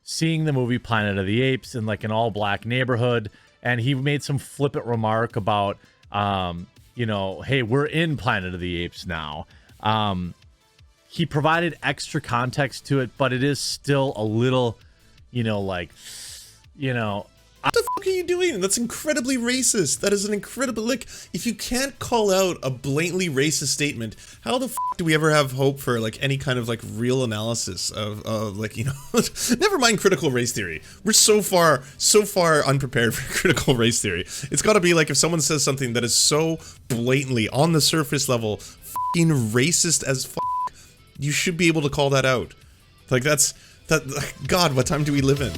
seeing the movie Planet of the Apes in like an all-black neighborhood, and he made some flippant remark about, you know, hey, we're in Planet of the Apes now. He provided extra context to it, but it is still a little, you know, like, you know. What the fuck are you doing? That's incredibly racist. That is an incredible, like, if you can't call out a blatantly racist statement, how the fuck do we ever have hope for, like, any kind of, like, real analysis of like, you know, never mind critical race theory. We're so far unprepared for critical race theory. It's gotta be like if someone says something that is so blatantly, on the surface level, fucking racist as fuck, you should be able to call that out. Like, God, what time do we live in?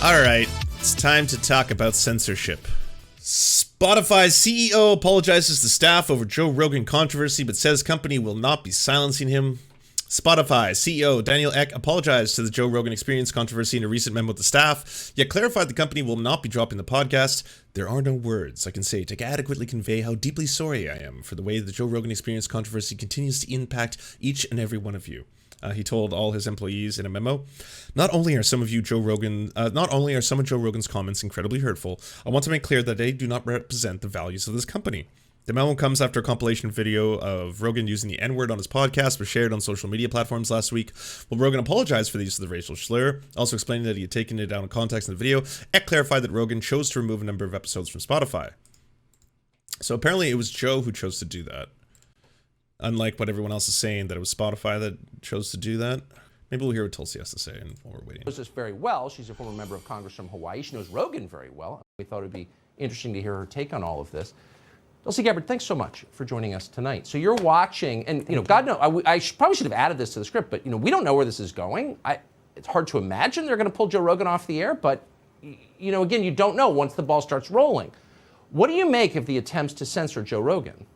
Alright, it's time to talk about censorship. Spotify's CEO apologizes to staff over Joe Rogan controversy, but says company will not be silencing him. Spotify CEO Daniel Ek apologized to the Joe Rogan Experience controversy in a recent memo to staff, yet clarified the company will not be dropping the podcast. There are no words I can say to adequately convey how deeply sorry I am for the way the Joe Rogan Experience controversy continues to impact each and every one of you. He told all his employees in a memo, not only are some of Joe Rogan's comments incredibly hurtful, I want to make clear that they do not represent the values of this company. The memo comes after a compilation video of Rogan using the N-word on his podcast was shared on social media platforms last week. Well, Rogan apologized for the use of the racial slur, also explaining that he had taken it out of context in the video. Ek clarified that Rogan chose to remove a number of episodes from Spotify. So apparently it was Joe who chose to do that. Unlike what everyone else is saying, that it was Spotify that chose to do that. Maybe we'll hear what Tulsi has to say while we're waiting. Knows this very well. She's a former member of Congress from Hawaii. She knows Rogan very well. We thought it'd be interesting to hear her take on all of this. Tulsi Gabbard, thanks so much for joining us tonight. So you're watching, and you know, God knows, I probably should have added this to the script, but you know, we don't know where this is going. It's hard to imagine they're going to pull Joe Rogan off the air, but you know, again, you don't know once the ball starts rolling. What do you make of the attempts to censor Joe Rogan?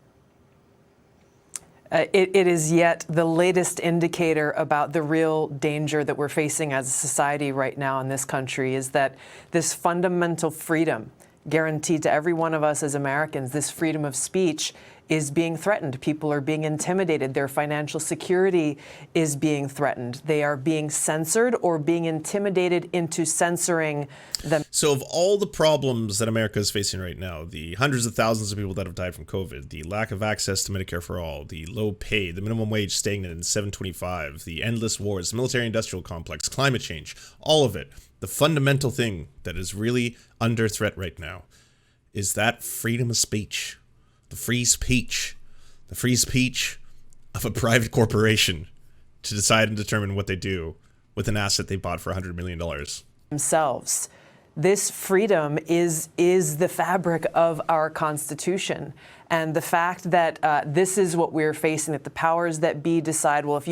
It is yet the latest indicator about the real danger that we're facing as a society right now in this country, is that this fundamental freedom guaranteed to every one of us as Americans, this freedom of speech, is being threatened. People are being intimidated. Their financial security is being threatened. They are being censored or being intimidated into censoring them. So of all the problems that America is facing right now, the hundreds of thousands of people that have died from COVID, the lack of access to Medicare for all, the low pay, the minimum wage stagnant in 725, the endless wars, the military-industrial complex, climate change, all of it, the fundamental thing that is really under threat right now is that freedom of speech. The free speech of a private corporation to decide and determine what they do with an asset they bought for $100 million. Themselves. This freedom is the fabric of our Constitution. And the fact that this is what we're facing, that the powers that be decide, well, if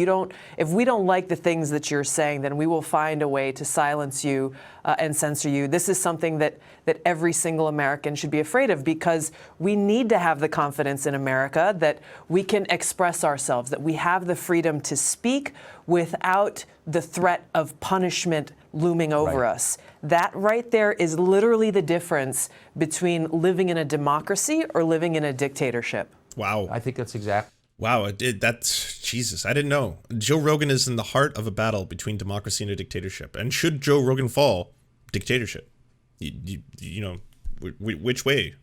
we don't like the things that you're saying, then we will find a way to silence you and censor you. This is something that every single American should be afraid of, because we need to have the confidence in America that we can express ourselves, that we have the freedom to speak without the threat of punishment looming over us. That right there is literally the difference between living in a democracy or living in a dictatorship. Wow. I think that's exactly. Wow, that's Jesus. I didn't know. Joe Rogan is in the heart of a battle between democracy and a dictatorship. And should Joe Rogan fall, dictatorship. You know, which way,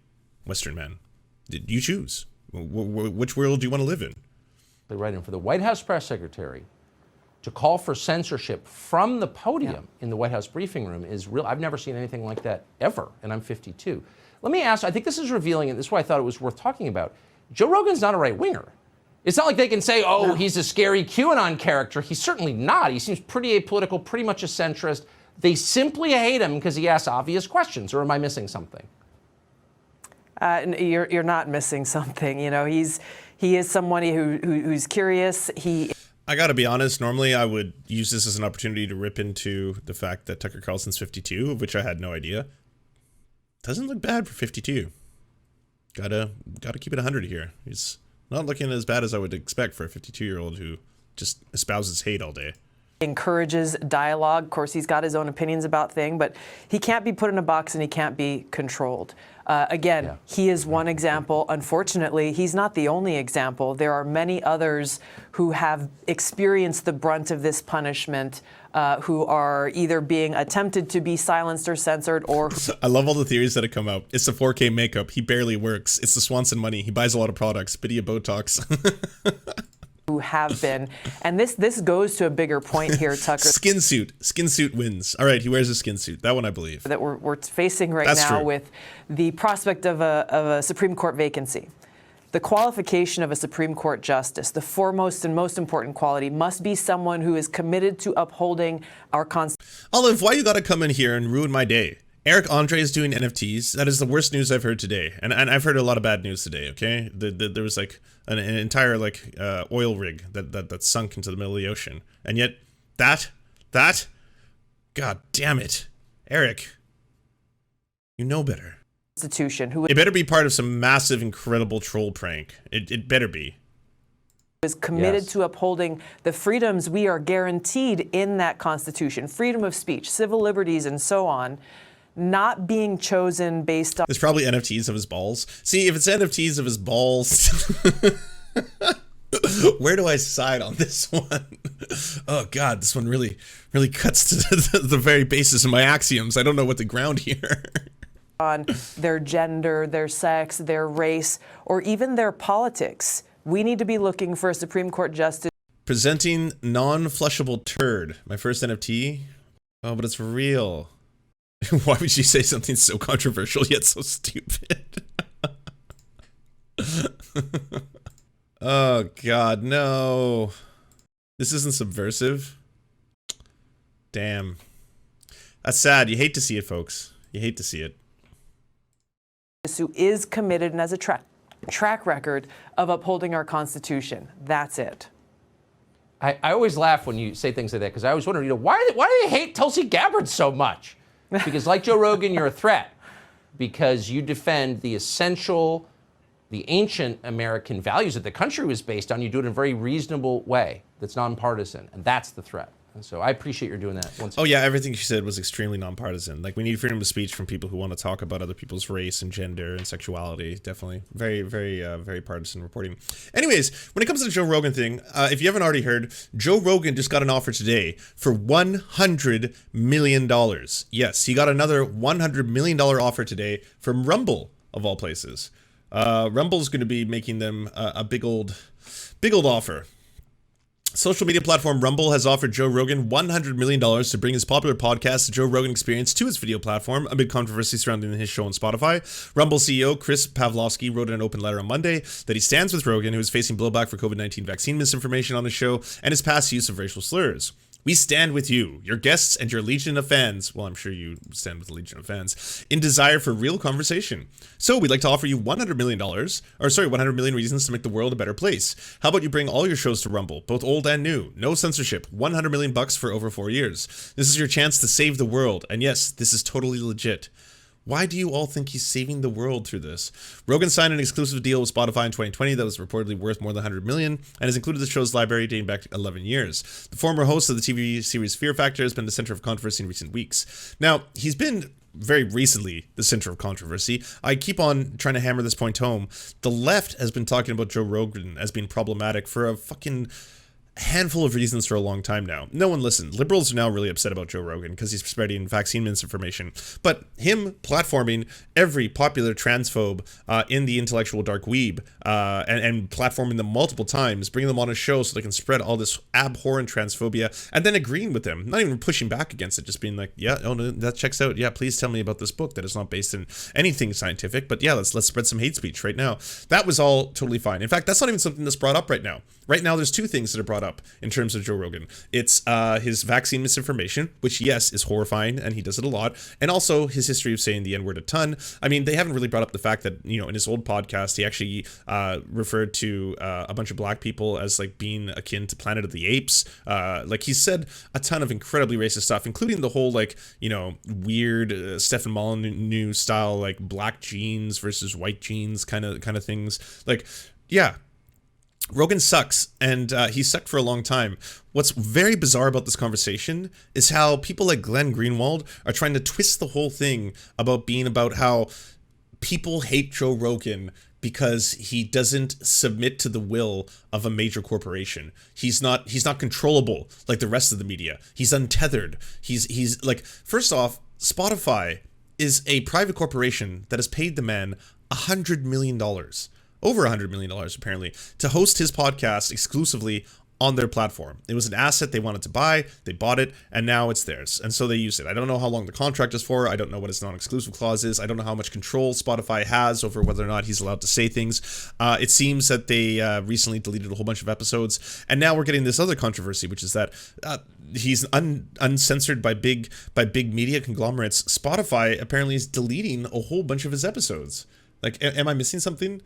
Western man? You choose. Which world do you want to live in? Right, and for the White House press secretary to call for censorship from the podium in the White House briefing room is real. I've never seen anything like that ever, and I'm 52. Let me ask, I think this is revealing, and this is why I thought it was worth talking about. Joe Rogan's not a right-winger. It's not like they can say, oh, he's a scary QAnon character. He's certainly not. He seems pretty apolitical, pretty much a centrist. They simply hate him because he asks obvious questions, or am I missing something? You're not missing something. You know, he is somebody who's curious. I gotta be honest, normally I would use this as an opportunity to rip into the fact that Tucker Carlson's 52, of which I had no idea. Doesn't look bad for 52. Gotta keep it 100 here. He's not looking as bad as I would expect for a 52-year-old who just espouses hate all day. Encourages dialogue. Of course, he's got his own opinions about things, but he can't be put in a box and he can't be controlled. Again, he is one example. Unfortunately, he's not the only example. There are many others who have experienced the brunt of this punishment, who are either being attempted to be silenced or censored, or I love all the theories that have come out. It's the 4K makeup. He barely works. It's the Swanson money. He buys a lot of products. Video Botox. who have been. And this goes to a bigger point here, Tucker. Skin suit. Skin suit wins. All right, he wears a skin suit. That one I believe. That we're facing right That's now true. with the prospect of a Supreme Court vacancy. The qualification of a Supreme Court justice, the foremost and most important quality, must be someone who is committed to upholding our Constitution. Olive, why you gotta come in here and ruin my day? Eric Andre is doing NFTs. That is the worst news I've heard today. And I've heard a lot of bad news today, okay? There was like an entire like oil rig that sunk into the middle of the ocean. And yet that, God damn it. Eric, you know better. Who It better be part of some massive, incredible troll prank. It better be. is committed Yes. to upholding the freedoms we are guaranteed in that Constitution, freedom of speech, civil liberties, and so on, not being chosen based on There's probably NFTs of his balls. See, if it's NFTs of his balls, where do I side on this one? Oh God, this one really cuts to the very basis of my axioms. I don't know what to ground here. on their gender, their sex, their race, or even their politics. We need to be looking for a Supreme Court justice Presenting non-flushable turd. My first NFT. Oh, but it's real. Why would you say something so controversial yet so stupid? Oh God, no. This isn't subversive. Damn. That's sad. You hate to see it, folks. You hate to see it. who is committed and has a track record of upholding our Constitution. That's it. I always laugh when you say things like that because I always wonder, why do they hate Tulsi Gabbard so much? Because like Joe Rogan, you're a threat because you defend the essential, the ancient American values that the country was based on. You do it in a very reasonable way that's nonpartisan, and that's the threat. And so I appreciate you're doing that. Oh yeah, everything she said was extremely nonpartisan. Like, we need freedom of speech from people who want to talk about other people's race and gender and sexuality. Definitely very partisan reporting. Anyways, when it comes to the Joe Rogan thing, if you haven't already heard, Joe Rogan just got an offer today for $100 million. Yes, he got another $100 million offer today from Rumble, of all places. Rumble's going to be making them a big old offer. Social media platform Rumble has offered Joe Rogan $100 million to bring his popular podcast, The Joe Rogan Experience, to its video platform, amid controversy surrounding his show on Spotify. Rumble CEO Chris Pavlovsky wrote in an open letter on Monday that he stands with Rogan, who is facing blowback for COVID-19 vaccine misinformation on his show and his past use of racial slurs. We stand with you, your guests, and your legion of fans. Well, I'm sure you stand with a legion of fans in desire for real conversation. So we'd like to offer you $100 million, 100 million reasons to make the world a better place. How about you bring all your shows to Rumble, both old and new? No censorship. $100 million for over 4 years. This is your chance to save the world. And yes, this is totally legit. Why do you all think he's saving the world through this? Rogan signed an exclusive deal with Spotify in 2020 that was reportedly worth more than $100 million and has included the show's library dating back 11 years. The former host of the TV series Fear Factor has been the center of controversy in recent weeks. Now, he's been very recently the center of controversy. I keep on trying to hammer this point home. The left has been talking about Joe Rogan as being problematic for a fucking handful of reasons for a long time now. No one listened. Liberals are now really upset about Joe Rogan because he's spreading vaccine misinformation. But him platforming every popular transphobe in the intellectual dark weeb and platforming them multiple times, bringing them on a show so they can spread all this abhorrent transphobia, and then agreeing with them, not even pushing back against it, just being like, yeah, oh no, that checks out. Yeah, please tell me about this book that is not based in anything scientific, but yeah, let's spread some hate speech right now. That was all totally fine. In fact, that's not even something that's brought up right now. Right now, there's two things that are brought up in terms of Joe Rogan. It's his vaccine misinformation, which, yes, is horrifying, and he does it a lot, and also his history of saying the N-word a ton. I mean, they haven't really brought up the fact that, in his old podcast, he actually referred to a bunch of black people as, like, being akin to Planet of the Apes. Like, he said a ton of incredibly racist stuff, including the whole, like, weird Stephen Molyneux style, like, black jeans versus white jeans kind of things. Like, yeah. Rogan sucks, and he sucked for a long time. What's very bizarre about this conversation is how people like Glenn Greenwald are trying to twist the whole thing about being about how people hate Joe Rogan because he doesn't submit to the will of a major corporation. He's not controllable like the rest of the media. He's untethered. He's like, first off, Spotify is a private corporation that has paid the man $100 million, over $100 million apparently, to host his podcast exclusively on their platform. It was an asset they wanted to buy, they bought it, and now it's theirs. And so they use it. I don't know how long the contract is for. I don't know what his non-exclusive clause is. I don't know how much control Spotify has over whether or not he's allowed to say things. It seems that they recently deleted a whole bunch of episodes. And now we're getting this other controversy, which is that he's uncensored by big media conglomerates. Spotify apparently is deleting a whole bunch of his episodes. Like, am I missing something?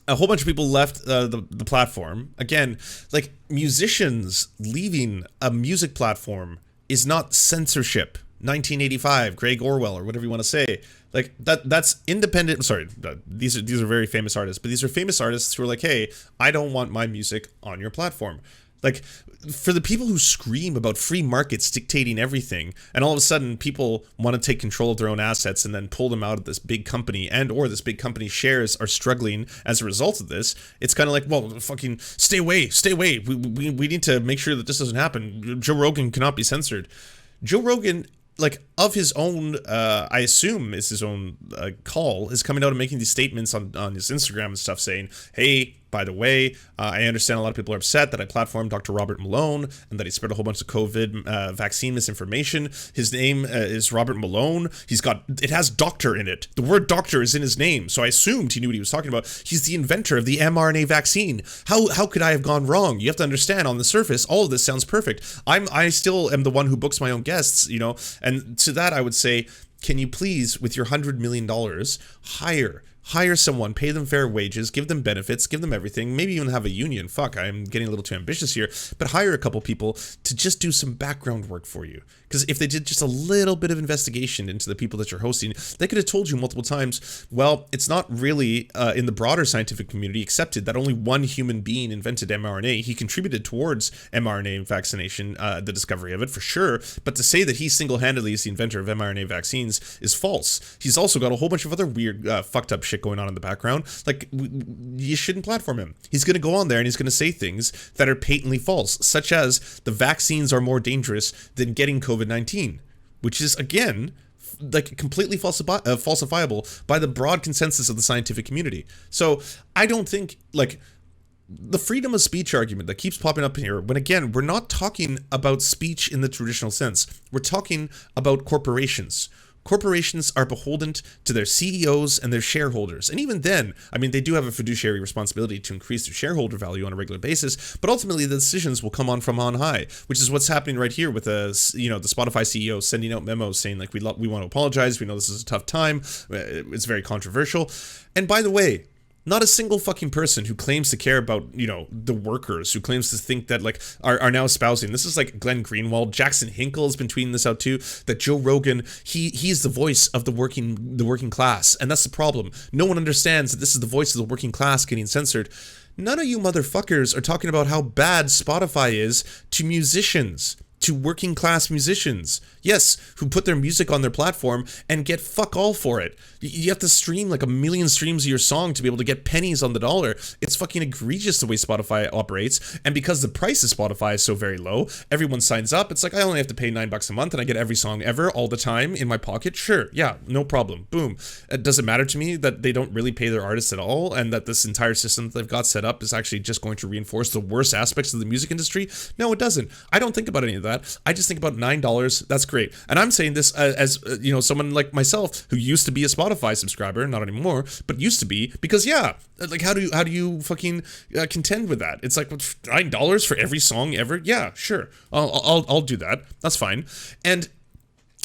A whole bunch of people left the platform. Again, like, musicians leaving a music platform is not censorship. 1985, Greg Orwell, or whatever you want to say. Like, that's independent. Sorry, these are very famous artists, but these are famous artists who are like, hey, I don't want my music on your platform. Like, for the people who scream about free markets dictating everything, and all of a sudden people want to take control of their own assets and then pull them out of this big company, and or this big company's shares are struggling as a result of this, it's kind of like, well, fucking stay away. We need to make sure that this doesn't happen. Joe Rogan cannot be censored. Joe Rogan, like, of his own, I assume is his own call, is coming out and making these statements on his Instagram and stuff saying, hey, by the way, I understand a lot of people are upset that I platformed Dr. Robert Malone and that he spread a whole bunch of COVID vaccine misinformation. His name is Robert Malone. It has doctor in it. The word doctor is in his name, so I assumed he knew what he was talking about. He's the inventor of the mRNA vaccine. How could I have gone wrong? You have to understand, on the surface, all of this sounds perfect. I still am the one who books my own guests, you know, and to that I would say, can you please, with your $100 million, hire someone, pay them fair wages, give them benefits, give them everything, maybe even have a union. Fuck, I'm getting a little too ambitious here, but hire a couple people to just do some background work for you. Because if they did just a little bit of investigation into the people that you're hosting, they could have told you multiple times, well, it's not really in the broader scientific community accepted that only one human being invented mRNA. He contributed towards mRNA vaccination, the discovery of it, for sure, but to say that he single-handedly is the inventor of mRNA vaccines is false. He's also got a whole bunch of other weird, fucked up shit going on in the background. Like, you shouldn't platform him. He's going to go on there and he's going to say things that are patently false, such as the vaccines are more dangerous than getting COVID-19, which is, again, like, completely falsifiable by the broad consensus of the scientific community. So I don't think, like, the freedom of speech argument that keeps popping up here, when, again, we're not talking about speech in the traditional sense. We're talking about corporations. Corporations are beholden to their CEOs and their shareholders. And even then, I mean, they do have a fiduciary responsibility to increase their shareholder value on a regular basis, but ultimately the decisions will come on from on high, which is what's happening right here with the Spotify CEO sending out memos saying, like, we want to apologize. We know this is a tough time. It's very controversial. And by the way, not a single fucking person who claims to care about, you know, the workers, who claims to think that, like, are now espousing. This is like Glenn Greenwald. Jackson Hinkle has been tweeting this out too, that Joe Rogan, he's the voice of the working class. And that's the problem. No one understands that this is the voice of the working class getting censored. None of you motherfuckers are talking about how bad Spotify is to musicians, to working class musicians, yes, who put their music on their platform and get fuck all for it. You have to stream like 1 million streams of your song to be able to get pennies on the dollar. It's fucking egregious the way Spotify operates, and because the price of Spotify is so very low, everyone signs up. It's like, I only have to pay $9 a month and I get every song ever all the time in my pocket. Sure, yeah, no problem, boom. Does it matter to me that they don't really pay their artists at all, and that this entire system that they've got set up is actually just going to reinforce the worst aspects of the music industry? No, it doesn't. I don't think about any of that. I just think about $9. That's great. And I'm saying this as you know, someone like myself who used to be a Spotify subscriber, not anymore, but used to be, because yeah, like, how do you fucking contend with that? It's like, $9 for every song ever? Yeah, sure. I'll do that. That's fine. And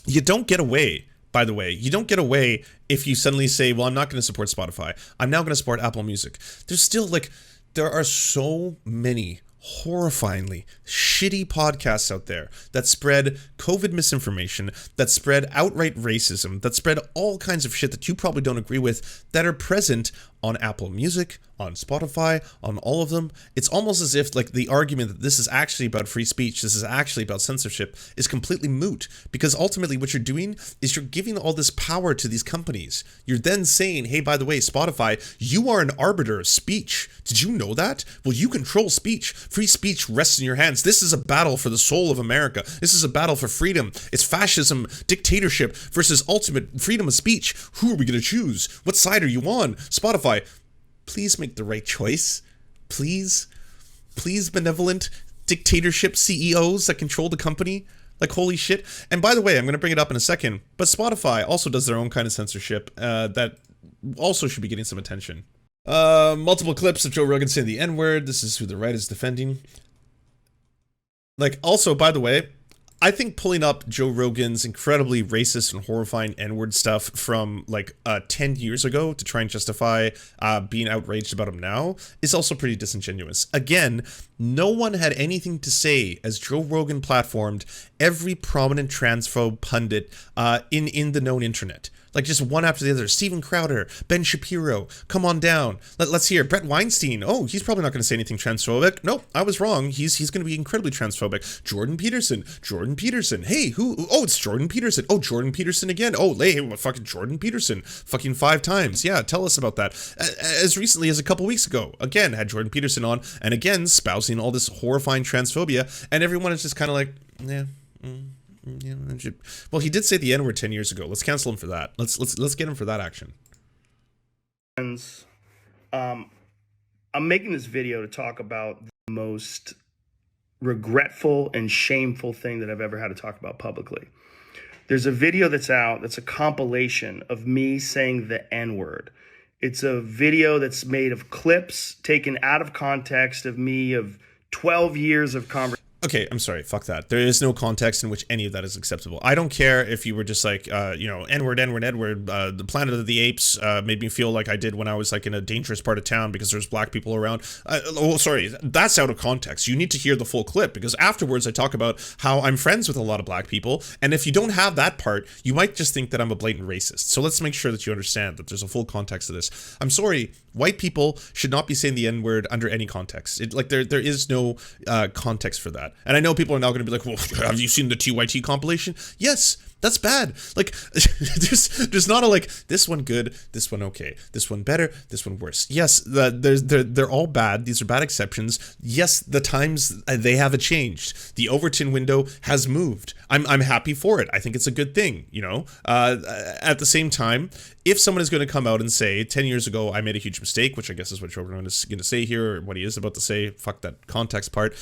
you don't get away, by the way, you don't get away if you suddenly say, well, I'm not going to support Spotify. I'm now going to support Apple Music. There's still, like, there are so many horrifyingly shitty podcasts out there that spread COVID misinformation, that spread outright racism, that spread all kinds of shit that you probably don't agree with, that are present on Apple Music, on Spotify, on all of them. It's almost as if like the argument that this is actually about free speech, this is actually about censorship, is completely moot, because ultimately what you're doing is you're giving all this power to these companies. You're then saying, hey, by the way, Spotify, you are an arbiter of speech. Did you know that? Well, you control speech. Free speech rests in your hands. This is a battle for the soul of America. This is a battle for freedom. It's fascism, dictatorship versus ultimate freedom of speech. Who are we going to choose? What side are you on? Spotify, please make the right choice. Please benevolent dictatorship CEOs that control the company. Like, holy shit. And by the way, I'm going to bring it up in a second, but Spotify also does their own kind of censorship that also should be getting some attention. Multiple clips of Joe Rogan saying the N-word. This is who the right is defending. Like, also, by the way, I think pulling up Joe Rogan's incredibly racist and horrifying N-word stuff from like 10 years ago to try and justify being outraged about him now is also pretty disingenuous. Again, no one had anything to say as Joe Rogan platformed every prominent transphobe pundit in the known internet. Like, just one after the other. Steven Crowder, Ben Shapiro, come on down. Let's hear Brett Weinstein. Oh, he's probably not going to say anything transphobic. Nope, I was wrong. He's going to be incredibly transphobic. Jordan Peterson. Hey, who? Oh, it's Jordan Peterson. Oh, Jordan Peterson again. Oh, hey, fucking Jordan Peterson. Fucking 5 times. Yeah, tell us about that. As recently as a couple weeks ago, again, had Jordan Peterson on, and again, spousing all this horrifying transphobia, and everyone is just kind of like, yeah, yeah, well, he did say the N-word 10 years ago. Let's cancel him for that. Let's get him for that action. I'm making this video to talk about the most regretful and shameful thing that I've ever had to talk about publicly. There's a video that's out that's a compilation of me saying the N-word. It's a video that's made of clips taken out of context of me of 12 years of conversation. Okay, I'm sorry, fuck that. There is no context in which any of that is acceptable. I don't care if you were just like, N-word, the Planet of the Apes made me feel like I did when I was like in a dangerous part of town because there's black people around. Sorry, that's out of context. You need to hear the full clip, because afterwards I talk about how I'm friends with a lot of black people, and if you don't have that part, you might just think that I'm a blatant racist. So let's make sure that you understand that there's a full context to this. I'm sorry, white people should not be saying the N-word under any context. There is no context for that. And I know people are now going to be like, well, have you seen the TYT compilation? Yes, that's bad. Like, there's not a like, this one good, this one okay, this one better, this one worse. Yes, they're all bad. These are bad exceptions. Yes, the times, they have changed. The Overton window has moved. I'm happy for it. I think it's a good thing, you know? At the same time, if someone is going to come out and say, 10 years ago, I made a huge mistake, which I guess is what Joe Rogan is going to say here, or what he is about to say, fuck that context part,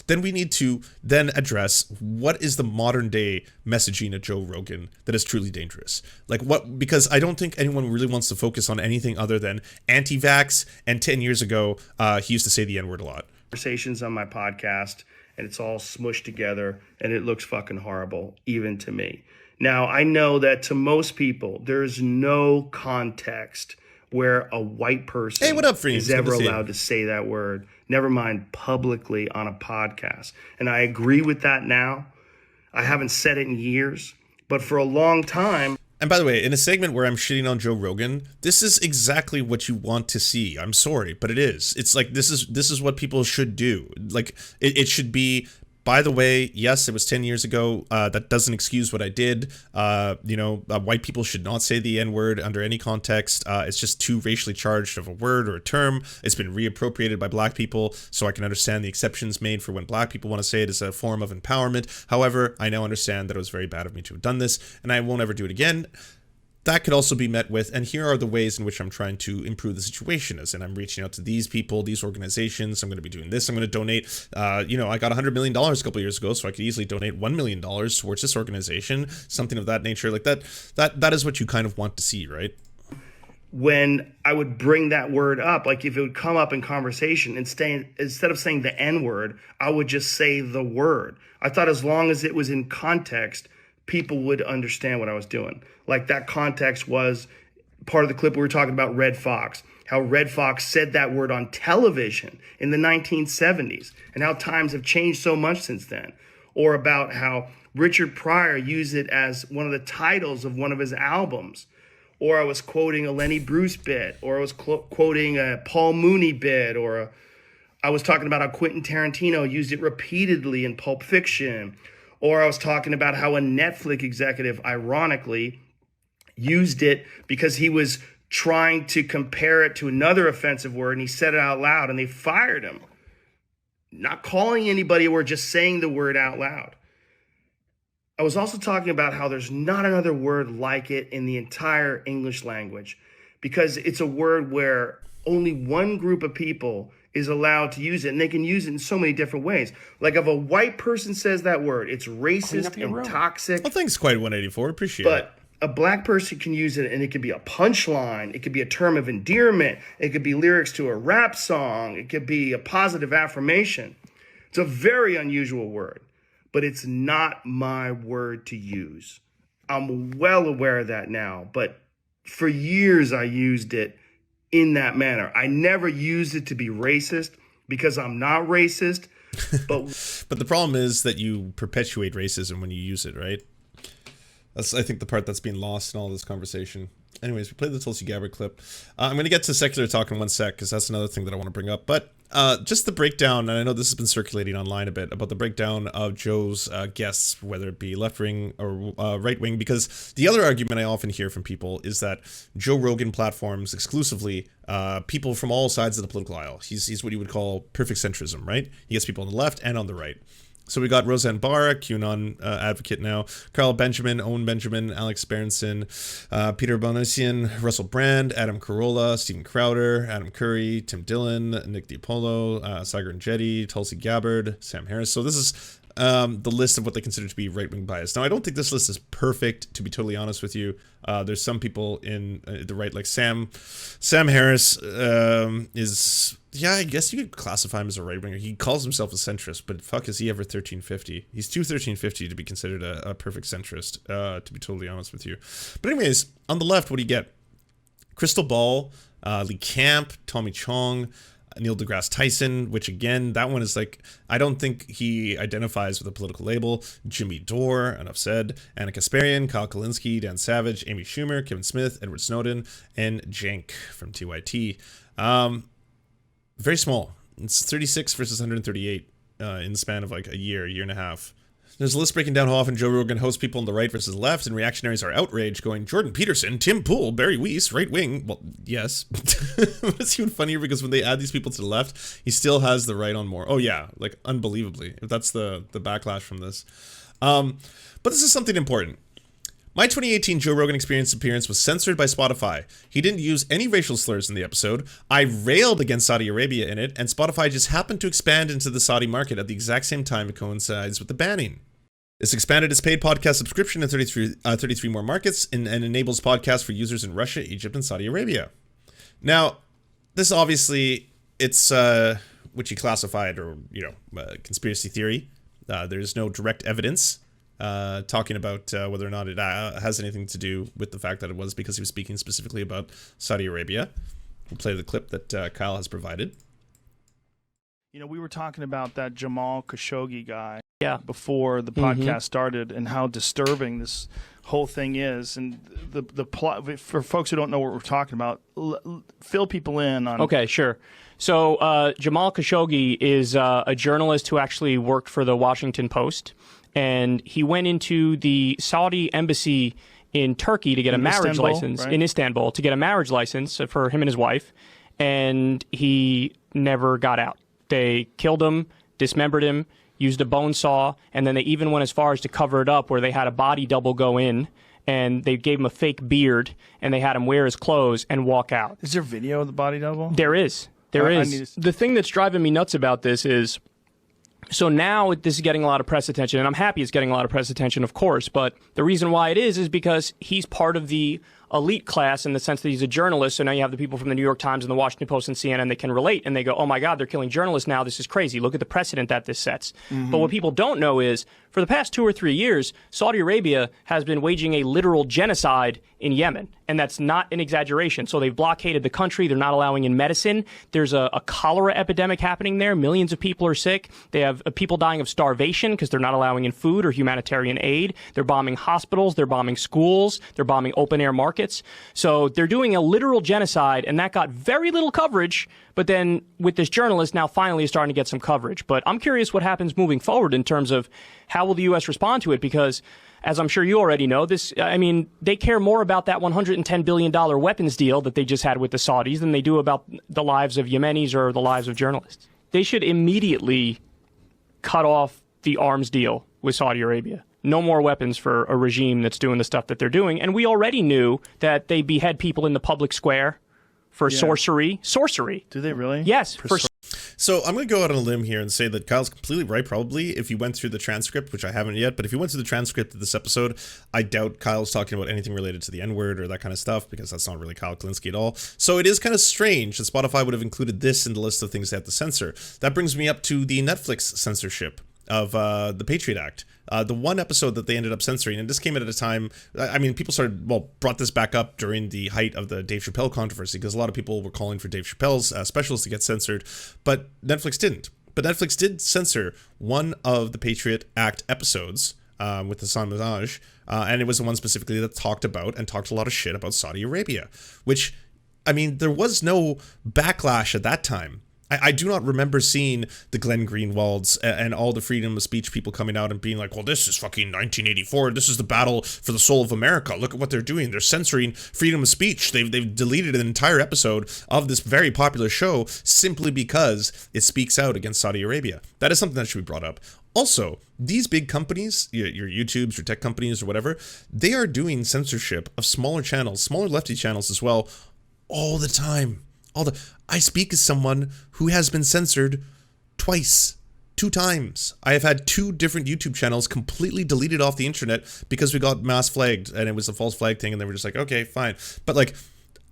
then we need to then address what is the modern day messaging of Joe Rogan that is truly dangerous. Like what, because I don't think anyone really wants to focus on anything other than anti-vax, and 10 years ago, he used to say the N-word a lot. Conversations on my podcast, and it's all smushed together, and it looks fucking horrible, even to me. Now, I know that to most people, there's no context where a white person is ever allowed to say that word, never mind publicly on a podcast. And I agree with that now. I haven't said it in years, but for a long time. And by the way, in a segment where I'm shitting on Joe Rogan, this is exactly what you want to see. I'm sorry, but it is. It's like, this is what people should do. Like, it should be, by the way, yes, it was 10 years ago. That doesn't excuse what I did. White people should not say the N-word under any context. It's just too racially charged of a word or a term. It's been reappropriated by black people, so I can understand the exceptions made for when black people want to say it as a form of empowerment. However, I now understand that it was very bad of me to have done this, and I won't ever do it again. That could also be met with, and here are the ways in which I'm trying to improve the situation, as in I'm reaching out to these people, these organizations. I'm going to be doing this. I'm going to donate, I got $100 million a couple years ago, so I could easily donate $1 million towards this organization, something of that nature. Like that is what you kind of want to see, right? When I would bring that word up, like if it would come up in conversation, instead of saying the N-word, I would just say the word. I thought as long as it was in context, people would understand what I was doing. Like that context was part of the clip we were talking about Red Fox, how Red Fox said that word on television in the 1970s, and how times have changed so much since then. Or about how Richard Pryor used it as one of the titles of one of his albums. or I was quoting a Lenny Bruce bit, or I was quoting a Paul Mooney bit, or I was talking about how Quentin Tarantino used it repeatedly in Pulp Fiction, or I was talking about how a Netflix executive, ironically, used it because he was trying to compare it to another offensive word, and he said it out loud, and they fired him. Not calling anybody or just saying the word out loud. I was also talking about how there's not another word like it in the entire English language, because it's a word where only one group of people is allowed to use it, and they can use it in so many different ways. Like if a white person says that word, it's racist and toxic. Well, thanks, Quite 184. Appreciate it. But a black person can use it, and it could be a punchline. It could be a term of endearment. It could be lyrics to a rap song. It could be a positive affirmation. It's a very unusual word, but it's not my word to use. I'm well aware of that now, but for years I used it in that manner. I never used it to be racist because I'm not racist. But the problem is that you perpetuate racism when you use it, right? That's, I think, the part that's being lost in all this conversation. Anyways, we played the Tulsi Gabbard clip. I'm going to get to secular talk in one sec, because that's another thing that I want to bring up. But just the breakdown, and I know this has been circulating online a bit, about the breakdown of Joe's guests, whether it be left-wing or right-wing, because the other argument I often hear from people is that Joe Rogan platforms exclusively people from all sides of the political aisle. He's what you would call perfect centrism, right? He gets people on the left and on the right. So we got Roseanne Barr, a QAnon advocate now, Carl Benjamin, Owen Benjamin, Alex Berenson, Peter Bonacian, Russell Brand, Adam Carolla, Stephen Crowder, Adam Curry, Tim Dillon, Nick DiPolo, Saigon Jetty, Tulsi Gabbard, Sam Harris. So this is the list of what they consider to be right-wing bias. Now, I don't think this list is perfect, to be totally honest with you. There's some people in the right, like Sam Harris is... Yeah, I guess you could classify him as a right-winger. He calls himself a centrist, but fuck, is he ever 1350? He's too 1350 to be considered a perfect centrist, to be totally honest with you. But anyways, on the left, what do you get? Crystal Ball, Lee Camp, Tommy Chong, Neil deGrasse Tyson, which again, that one is like, I don't think he identifies with a political label. Jimmy Dore, enough said. Anna Kasparian, Kyle Kalinske, Dan Savage, Amy Schumer, Kevin Smith, Edward Snowden, and Cenk from TYT. Very small. It's 36 versus 138 in the span of like a year and a half. There's a list breaking down how often Joe Rogan hosts people on the right versus the left, and reactionaries are outraged, going Jordan Peterson, Tim Pool, Barry Weiss, right wing. Well, yes. It's even funnier because when they add these people to the left, he still has the right on more. Oh yeah, like unbelievably. If that's the backlash from this. But this is something important. My 2018 Joe Rogan Experience appearance was censored by Spotify. He didn't use any racial slurs in the episode. I railed against Saudi Arabia in it, and Spotify just happened to expand into the Saudi market at the exact same time it coincides with the banning. This expanded its paid podcast subscription in 33 more markets and enables podcasts for users in Russia, Egypt, and Saudi Arabia. Now, this obviously, it's what you classified or, conspiracy theory. There's no direct evidence talking about whether or not it has anything to do with the fact that it was because he was speaking specifically about Saudi Arabia. We'll play the clip that Kyle has provided. We were talking about that Jamal Khashoggi guy before the podcast started, and how disturbing this whole thing is. And the plot, for folks who don't know what we're talking about, fill people in on. Okay, sure. So Jamal Khashoggi is a journalist who actually worked for the Washington Post. And he went into the Saudi embassy in Turkey to get a marriage license, in Istanbul, to get a marriage license for him and his wife. And he never got out. They killed him, dismembered him, used a bone saw, and then they even went as far as to cover it up, where they had a body double go in, and they gave him a fake beard, and they had him wear his clothes and walk out. Is there video of the body double? There is. There is. The thing that's driving me nuts about this is, so now this is getting a lot of press attention, and I'm happy it's getting a lot of press attention, of course, but the reason why it is because he's part of the elite class in the sense that he's a journalist. So now you have the people from the New York Times and the Washington Post and CNN, they can relate, and they go, oh my God, they're killing journalists now. This is crazy. Look at the precedent that this sets. But what people don't know is, for the past 2 or 3 years, Saudi Arabia has been waging a literal genocide in Yemen. And that's not an exaggeration. So they've blockaded the country. They're not allowing in medicine. There's a cholera epidemic happening there. Millions of people are sick. They have people dying of starvation because they're not allowing in food or humanitarian aid. They're bombing hospitals. They're bombing schools. They're bombing open air markets. markets. So they're doing a literal genocide, and that got very little coverage. But then with this journalist now finally is starting to get some coverage. But I'm curious what happens moving forward in terms of how will the U.S. respond to it, because as I'm sure you already know, they care more about that $110 billion weapons deal that they just had with the Saudis than they do about the lives of Yemenis or the lives of journalists. They should immediately cut off the arms deal with Saudi Arabia. No more weapons for a regime that's doing the stuff that they're doing. And we already knew that they behead people in the public square for sorcery. Sorcery. Do they really? Yes. So I'm going to go out on a limb here and say that Kyle's completely right, probably, if you went through the transcript, which I haven't yet, but if you went through the transcript of this episode, I doubt Kyle's talking about anything related to the N-word or that kind of stuff, because that's not really Kyle Kalinske at all. So it is kind of strange that Spotify would have included this in the list of things they have to censor. That brings me up to the Netflix censorship of the Patriot Act. The one episode that they ended up censoring, and this came at a time, I mean, people brought this back up during the height of the Dave Chappelle controversy, because a lot of people were calling for Dave Chappelle's specials to get censored, but Netflix didn't. But Netflix did censor one of the Patriot Act episodes with Hassan Minhaj, and it was the one specifically that talked a lot of shit about Saudi Arabia, which, I mean, there was no backlash at that time. I do not remember seeing the Glenn Greenwalds and all the freedom of speech people coming out and being like, well, this is fucking 1984. This is the battle for the soul of America. Look at what they're doing. They're censoring freedom of speech. They've deleted an entire episode of this very popular show simply because it speaks out against Saudi Arabia. That is something that should be brought up. Also, these big companies, your YouTubes, your tech companies or whatever, they are doing censorship of smaller channels, smaller lefty channels as well, all the time. I speak as someone who has been censored two times. I have had 2 different YouTube channels completely deleted off the internet because we got mass flagged and it was a false flag thing, and they were just like, okay, fine. But like,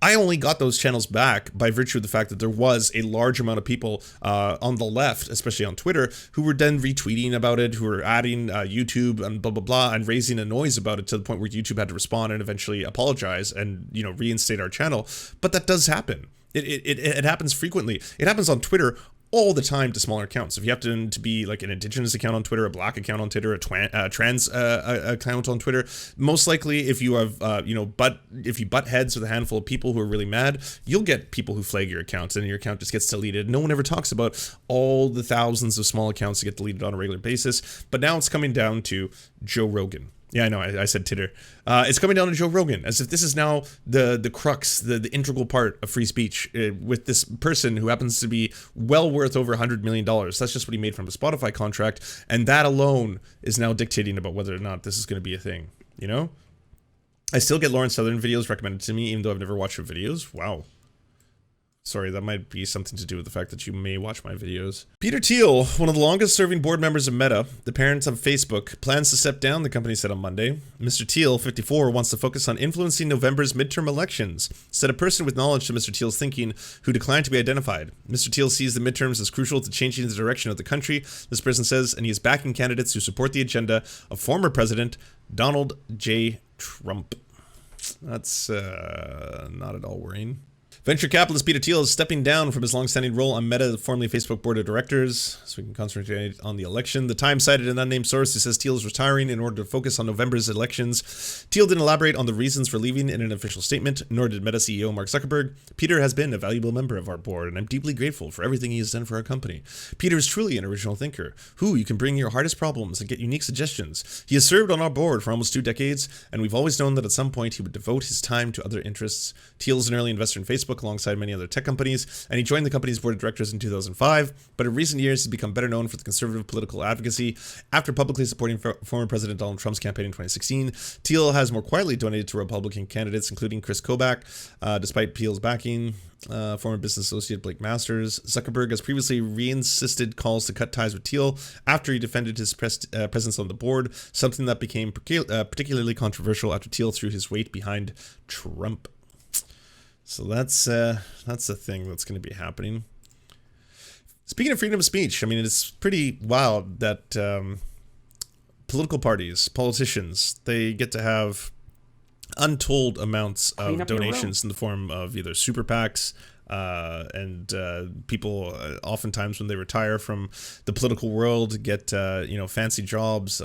I only got those channels back by virtue of the fact that there was a large amount of people on the left, especially on Twitter, who were then retweeting about it, who were adding YouTube and blah, blah, blah, and raising a noise about it to the point where YouTube had to respond and eventually apologize and, reinstate our channel. But that does happen. It happens frequently. It happens on Twitter all the time to smaller accounts. If you happen to be like an indigenous account on Twitter, a black account on Twitter, a trans account on Twitter, most likely if you have if you butt heads with a handful of people who are really mad, you'll get people who flag your accounts and your account just gets deleted. No one ever talks about all the thousands of small accounts that get deleted on a regular basis. But now it's coming down to Joe Rogan. Yeah, I know, I said titter. It's coming down to Joe Rogan, as if this is now the crux, the integral part of free speech, with this person who happens to be well worth over $100 million. That's just what he made from a Spotify contract, and that alone is now dictating about whether or not this is going to be a thing, I still get Lawrence Southern videos recommended to me, even though I've never watched her videos. Wow. Sorry, that might be something to do with the fact that you may watch my videos. Peter Thiel, one of the longest serving board members of Meta, the parent of Facebook, plans to step down, the company said on Monday. Mr. Thiel, 54, wants to focus on influencing November's midterm elections, said a person with knowledge to Mr. Thiel's thinking who declined to be identified. Mr. Thiel sees the midterms as crucial to changing the direction of the country, this person says, and he is backing candidates who support the agenda of former President Donald J. Trump. That's not at all worrying. Venture capitalist Peter Thiel is stepping down from his long-standing role on Meta, formerly Facebook board of directors, so we can concentrate on the election. The Times cited an unnamed source who says Thiel is retiring in order to focus on November's elections. Thiel didn't elaborate on the reasons for leaving in an official statement, nor did Meta CEO Mark Zuckerberg. Peter has been a valuable member of our board, and I'm deeply grateful for everything he has done for our company. Peter is truly an original thinker, who you can bring your hardest problems and get unique suggestions. He has served on our board for almost 2 decades, and we've always known that at some point he would devote his time to other interests. Thiel is an early investor in Facebook alongside many other tech companies, and he joined the company's board of directors in 2005, but in recent years he's become better known for the conservative political advocacy. After publicly supporting former President Donald Trump's campaign in 2016, Thiel has more quietly donated to Republican candidates, including Chris Kobach, despite Thiel's backing. Former business associate Blake Masters. Zuckerberg has previously reinsisted calls to cut ties with Thiel after he defended his presence on the board, something that became particularly controversial after Thiel threw his weight behind Trump. So that's the thing that's going to be happening. Speaking of freedom of speech, I mean, it's pretty wild that political parties, politicians, they get to have untold amounts of donations in the form of either super PACs, and people oftentimes when they retire from the political world get fancy jobs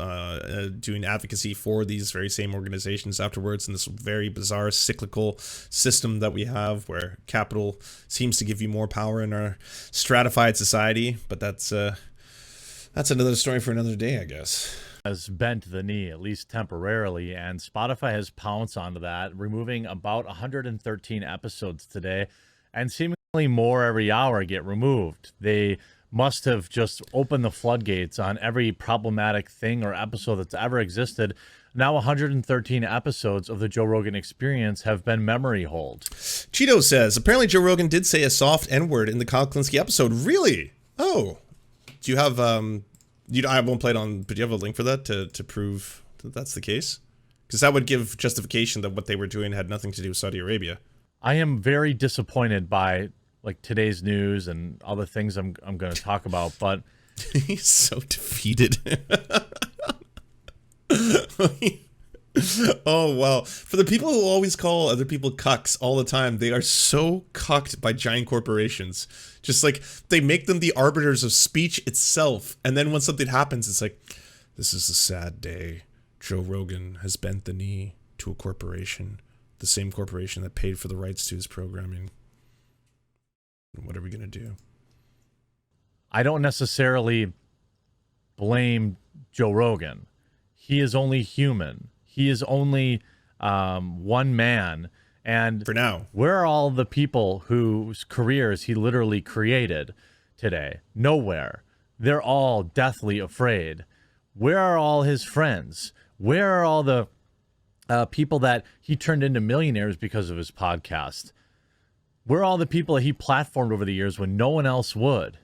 doing advocacy for these very same organizations afterwards, in this very bizarre cyclical system that we have where capital seems to give you more power in our stratified society. But that's another story for another day, I guess. Has bent the knee, at least temporarily, and Spotify has pounced onto that, removing about 113 episodes today, and seemingly more every hour get removed. They must have just opened the floodgates on every problematic thing or episode that's ever existed. Now 113 episodes of the Joe Rogan Experience have been memory holed. Cheeto says, apparently Joe Rogan did say a soft N-word in the Kyle Kalinske episode. Really? Oh. Do you have... I won't play it on, but do you have a link for that to prove that that's the case? Because that would give justification that what they were doing had nothing to do with Saudi Arabia. I am very disappointed by like today's news and all the things I'm going to talk about, but he's so defeated. Oh, wow. For the people who always call other people cucks all the time, they are so cucked by giant corporations. Just like they make them the arbiters of speech itself. And then when something happens, it's like, this is a sad day. Joe Rogan has bent the knee to a corporation, the same corporation that paid for the rights to his programming. What are we going to do? I don't necessarily blame Joe Rogan. He is only human. He is only one man. And for now, where are all the people whose careers he literally created today? Nowhere. They're all deathly afraid. Where are all his friends? Where are all the people that he turned into millionaires because of his podcast? Where are all the people that he platformed over the years when no one else would?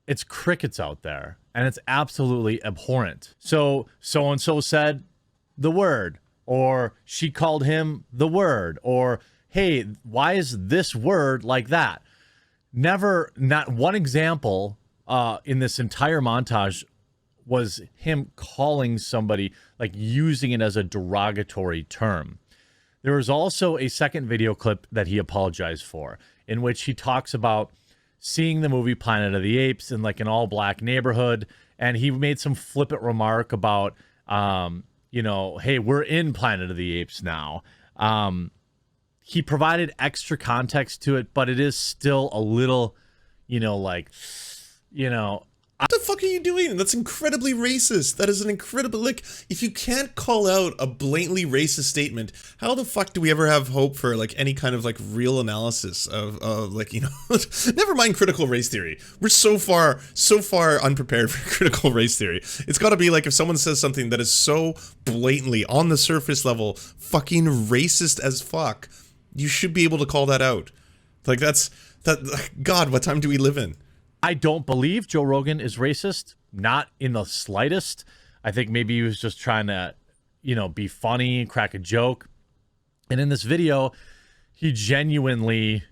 It's crickets out there, and it's absolutely abhorrent. So-and-so said the word, or she called him the word, or, hey, why is this word like that? Never, not one example in this entire montage was him calling somebody, like using it as a derogatory term. There was also a second video clip that he apologized for, in which he talks about seeing the movie Planet of the Apes in like an all-black neighborhood, and he made some flippant remark about, hey, we're in Planet of the Apes now. He provided extra context to it, but it is still a little, what the fuck are you doing? That's incredibly racist. That is an incredible, like, if you can't call out a blatantly racist statement, how the fuck do we ever have hope for, like, any kind of, like, real analysis of never mind critical race theory. We're so far unprepared for critical race theory. It's gotta be, like, if someone says something that is so blatantly, on the surface level, fucking racist as fuck, you should be able to call that out. Like, God, what time do we live in? I don't believe Joe Rogan is racist, not in the slightest. I think maybe he was just trying to, be funny, crack a joke. And in this video, he genuinely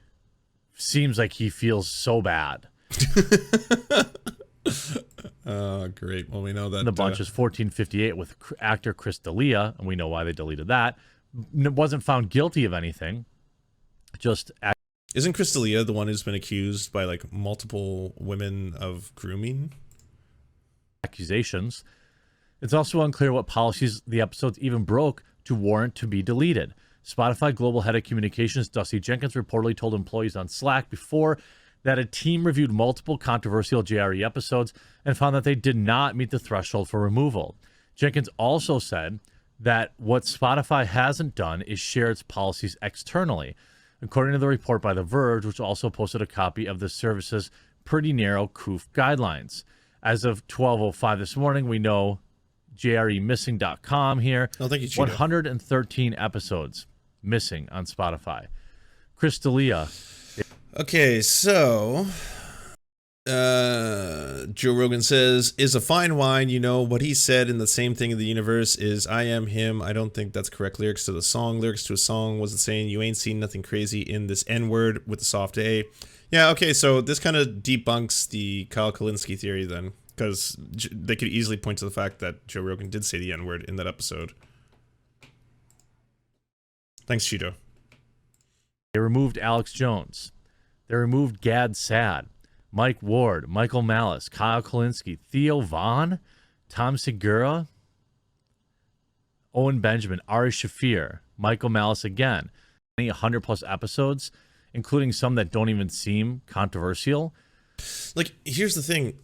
seems like he feels so bad. Oh, great. Well, we know that. The bunch is 1458 with actor Chris D'Elia, and we know why they deleted that. Wasn't found guilty of anything. Just Isn't Chris D'Elia the one who's been accused by, like, multiple women of grooming? Accusations. It's also unclear what policies the episodes even broke to warrant to be deleted. Spotify Global Head of Communications Dusty Jenkins reportedly told employees on Slack before that a team reviewed multiple controversial JRE episodes and found that they did not meet the threshold for removal. Jenkins also said that what Spotify hasn't done is share its policies externally, according to the report by The Verge, which also posted a copy of the service's pretty narrow COOF guidelines. As of 12:05 this morning, we know JREmissing.com here. Oh, thank you, Cheeto. 113 episodes missing on Spotify. Chris D'Elia. Okay, so Joe Rogan says, is a fine wine, what he said in the same thing in the universe is I am him. I don't think that's correct lyrics to the song. Lyrics to a song wasn't saying you ain't seen nothing crazy in this N-word with the soft A. Yeah, okay, so this kind of debunks the Kyle Kalinske theory then, because they could easily point to the fact that Joe Rogan did say the N-word in that episode. Thanks, Cheeto. They removed Alex Jones. They removed Gad Sad, Mike Ward, Michael Malice, Kyle Kalinske, Theo Vaughn, Tom Segura, Owen Benjamin, Ari Shafir, Michael Malice again. 100+ episodes, including some that don't even seem controversial. Like, here's the thing.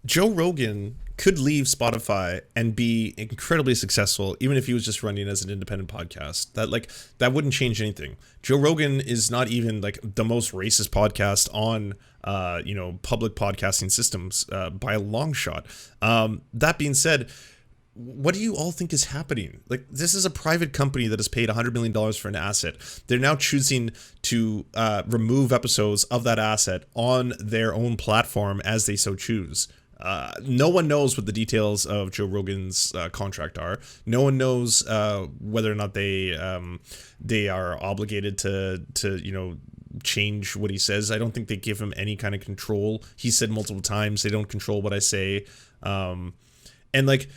Joe Rogan could leave Spotify and be incredibly successful, even if he was just running as an independent podcast. That wouldn't change anything. Joe Rogan is not even like the most racist podcast on public podcasting systems by a long shot. That being said, what do you all think is happening? Like, this is a private company that has paid $100 million for an asset. They're now choosing to remove episodes of that asset on their own platform as they so choose. No one knows what the details of Joe Rogan's contract are. No one knows whether or not they are obligated to change what he says. I don't think they give him any kind of control. He said multiple times they don't control what I say. And like,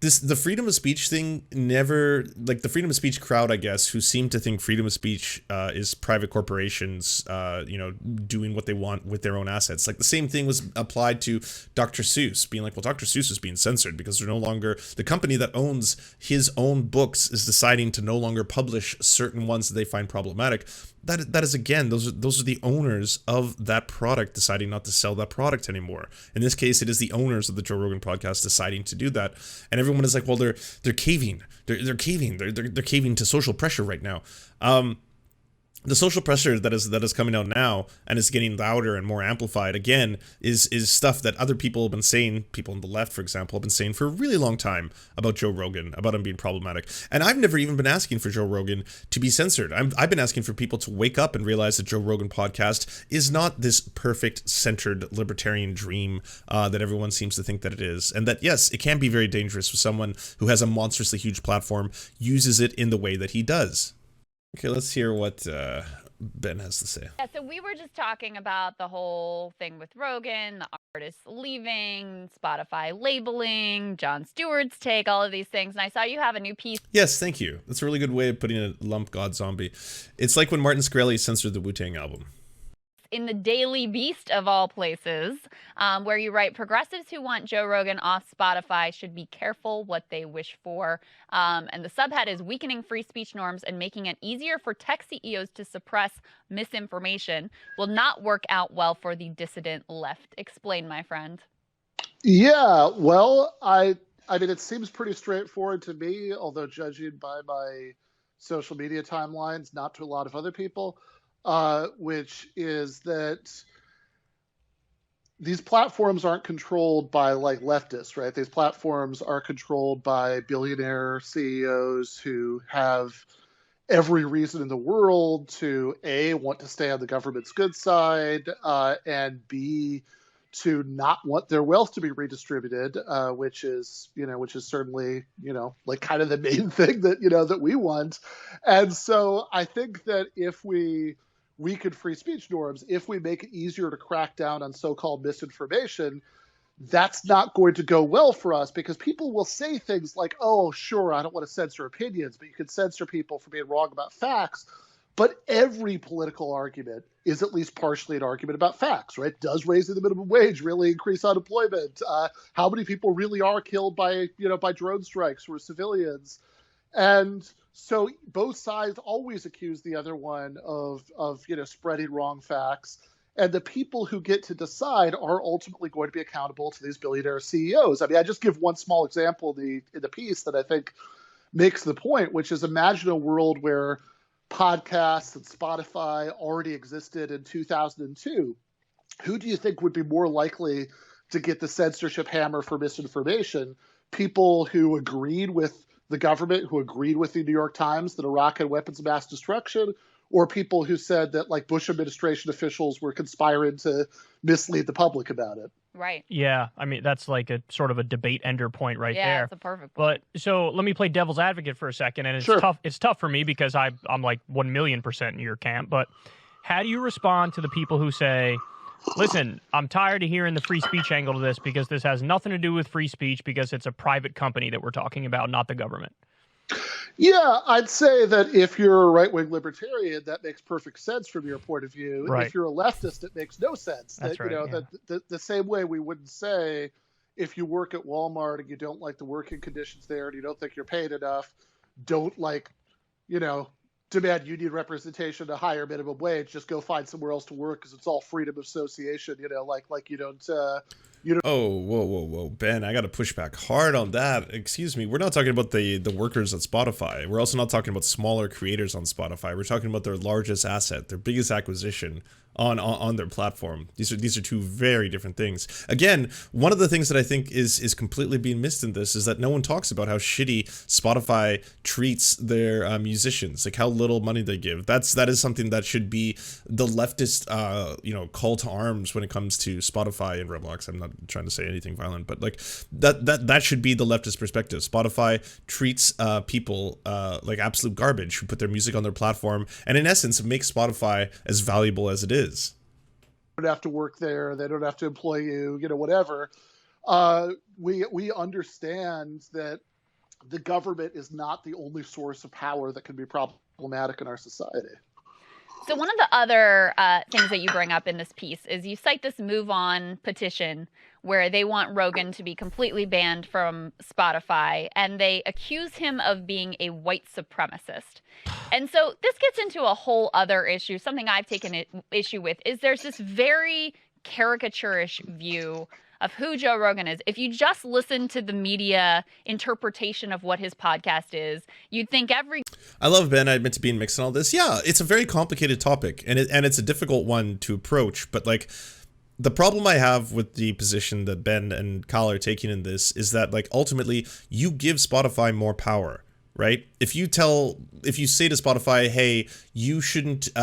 the freedom of speech thing never, like, the freedom of speech crowd, I guess, who seem to think freedom of speech is private corporations, doing what they want with their own assets. Like, the same thing was applied to Dr. Seuss, being like, well, Dr. Seuss is being censored because they're no longer, the company that owns his own books is deciding to no longer publish certain ones that they find problematic. That is, again, those are the owners of that product deciding not to sell that product anymore. In this case, it is the owners of the Joe Rogan podcast deciding to do that, and everyone is like, well, they're caving, they're caving, they're caving to social pressure right now. The social pressure that is coming out now and is getting louder and more amplified again is stuff that other people have been saying, people on the left, for example, have been saying for a really long time about Joe Rogan, about him being problematic. And I've never even been asking for Joe Rogan to be censored. I've been asking for people to wake up and realize that Joe Rogan podcast is not this perfect centered libertarian dream that everyone seems to think that it is. And that, yes, it can be very dangerous for someone who has a monstrously huge platform, uses it in the way that he does. Okay, let's hear what Ben has to say. Yeah, so we were just talking about the whole thing with Rogan, the artists leaving, Spotify labeling, Jon Stewart's take, all of these things. And I saw you have a new piece. Yes, thank you. That's a really good way of putting it, lump god zombie. It's like when Martin Shkreli censored the Wu-Tang album. In the Daily Beast of all places, where you write, progressives who want Joe Rogan off Spotify should be careful what they wish for. And the subhead is weakening free speech norms and making it easier for tech CEOs to suppress misinformation will not work out well for the dissident left. Explain, my friend. Yeah, well, I mean, it seems pretty straightforward to me, although judging by my social media timelines, not to a lot of other people. Which is that these platforms aren't controlled by like leftists, right? These platforms are controlled by billionaire CEOs who have every reason in the world to A, want to stay on the government's good side, and B, to not want their wealth to be redistributed, which is certainly, like kind of the main thing that, that we want. And so I think that if we weaken free speech norms, if we make it easier to crack down on so-called misinformation, that's not going to go well for us, because people will say things like, oh, sure, I don't want to censor opinions, but you can censor people for being wrong about facts. But every political argument is at least partially an argument about facts, right? Does raising the minimum wage really increase unemployment? How many people really are killed by drone strikes or civilians? And so both sides always accuse the other one of spreading wrong facts. And the people who get to decide are ultimately going to be accountable to these billionaire CEOs. I mean, I just give one small example in the piece that I think makes the point, which is, imagine a world where podcasts and Spotify already existed in 2002. Who do you think would be more likely to get the censorship hammer for misinformation? People who agreed with the government, who agreed with the New York Times that Iraq had weapons of mass destruction, or people who said that like Bush administration officials were conspiring to mislead the public about it? Right. Yeah, I mean, that's like a sort of a debate ender point right there. Yeah, it's a perfect point. But so let me play devil's advocate for a second, and it's Sure. tough. It's tough for me because I'm like 1,000,000% in your camp. But how do you respond to the people who say, listen, I'm tired of hearing the free speech angle of this because this has nothing to do with free speech, because it's a private company that we're talking about, not the government? Yeah, I'd say that if you're a right-wing libertarian, that makes perfect sense from your point of view. Right. If you're a leftist, it makes no sense. That's that, right, you know, yeah. the same way we wouldn't say if you work at Walmart and you don't like the working conditions there and you don't think you're paid enough, don't demand union representation, a higher minimum wage, just go find somewhere else to work because it's all freedom of association, like you don't Oh, whoa, Ben, I got to push back hard on that. Excuse me. We're not talking about the workers at Spotify. We're also not talking about smaller creators on Spotify. We're talking about their largest asset, their biggest acquisition on their platform. These are two very different things. Again, one of the things that I think is completely being missed in this is that no one talks about how shitty Spotify treats their musicians, like how little money they give. That is something that should be the leftist call to arms when it comes to Spotify and Roblox. I'm not trying to say anything violent, but like that should be the leftist perspective. Spotify treats people like absolute garbage who put their music on their platform, and in essence makes Spotify as valuable as it is. Don't have to work there. They don't have to employ you, whatever. We understand that the government is not the only source of power that can be problematic in our society. So one of the other things that you bring up in this piece is you cite this Move On petition where they want Rogan to be completely banned from Spotify, and they accuse him of being a white supremacist. And so this gets into a whole other issue. Something I've taken issue with is there's this very caricaturish view of who Joe Rogan is. If you just listen to the media interpretation of what his podcast is, you'd think I love Ben. I admit to being mixed in all this. Yeah, it's a very complicated topic, and it's a difficult one to approach. But like, the problem I have with the position that Ben and Kyle are taking in this is that like ultimately you give Spotify more power, right? If you say to Spotify, hey, you shouldn't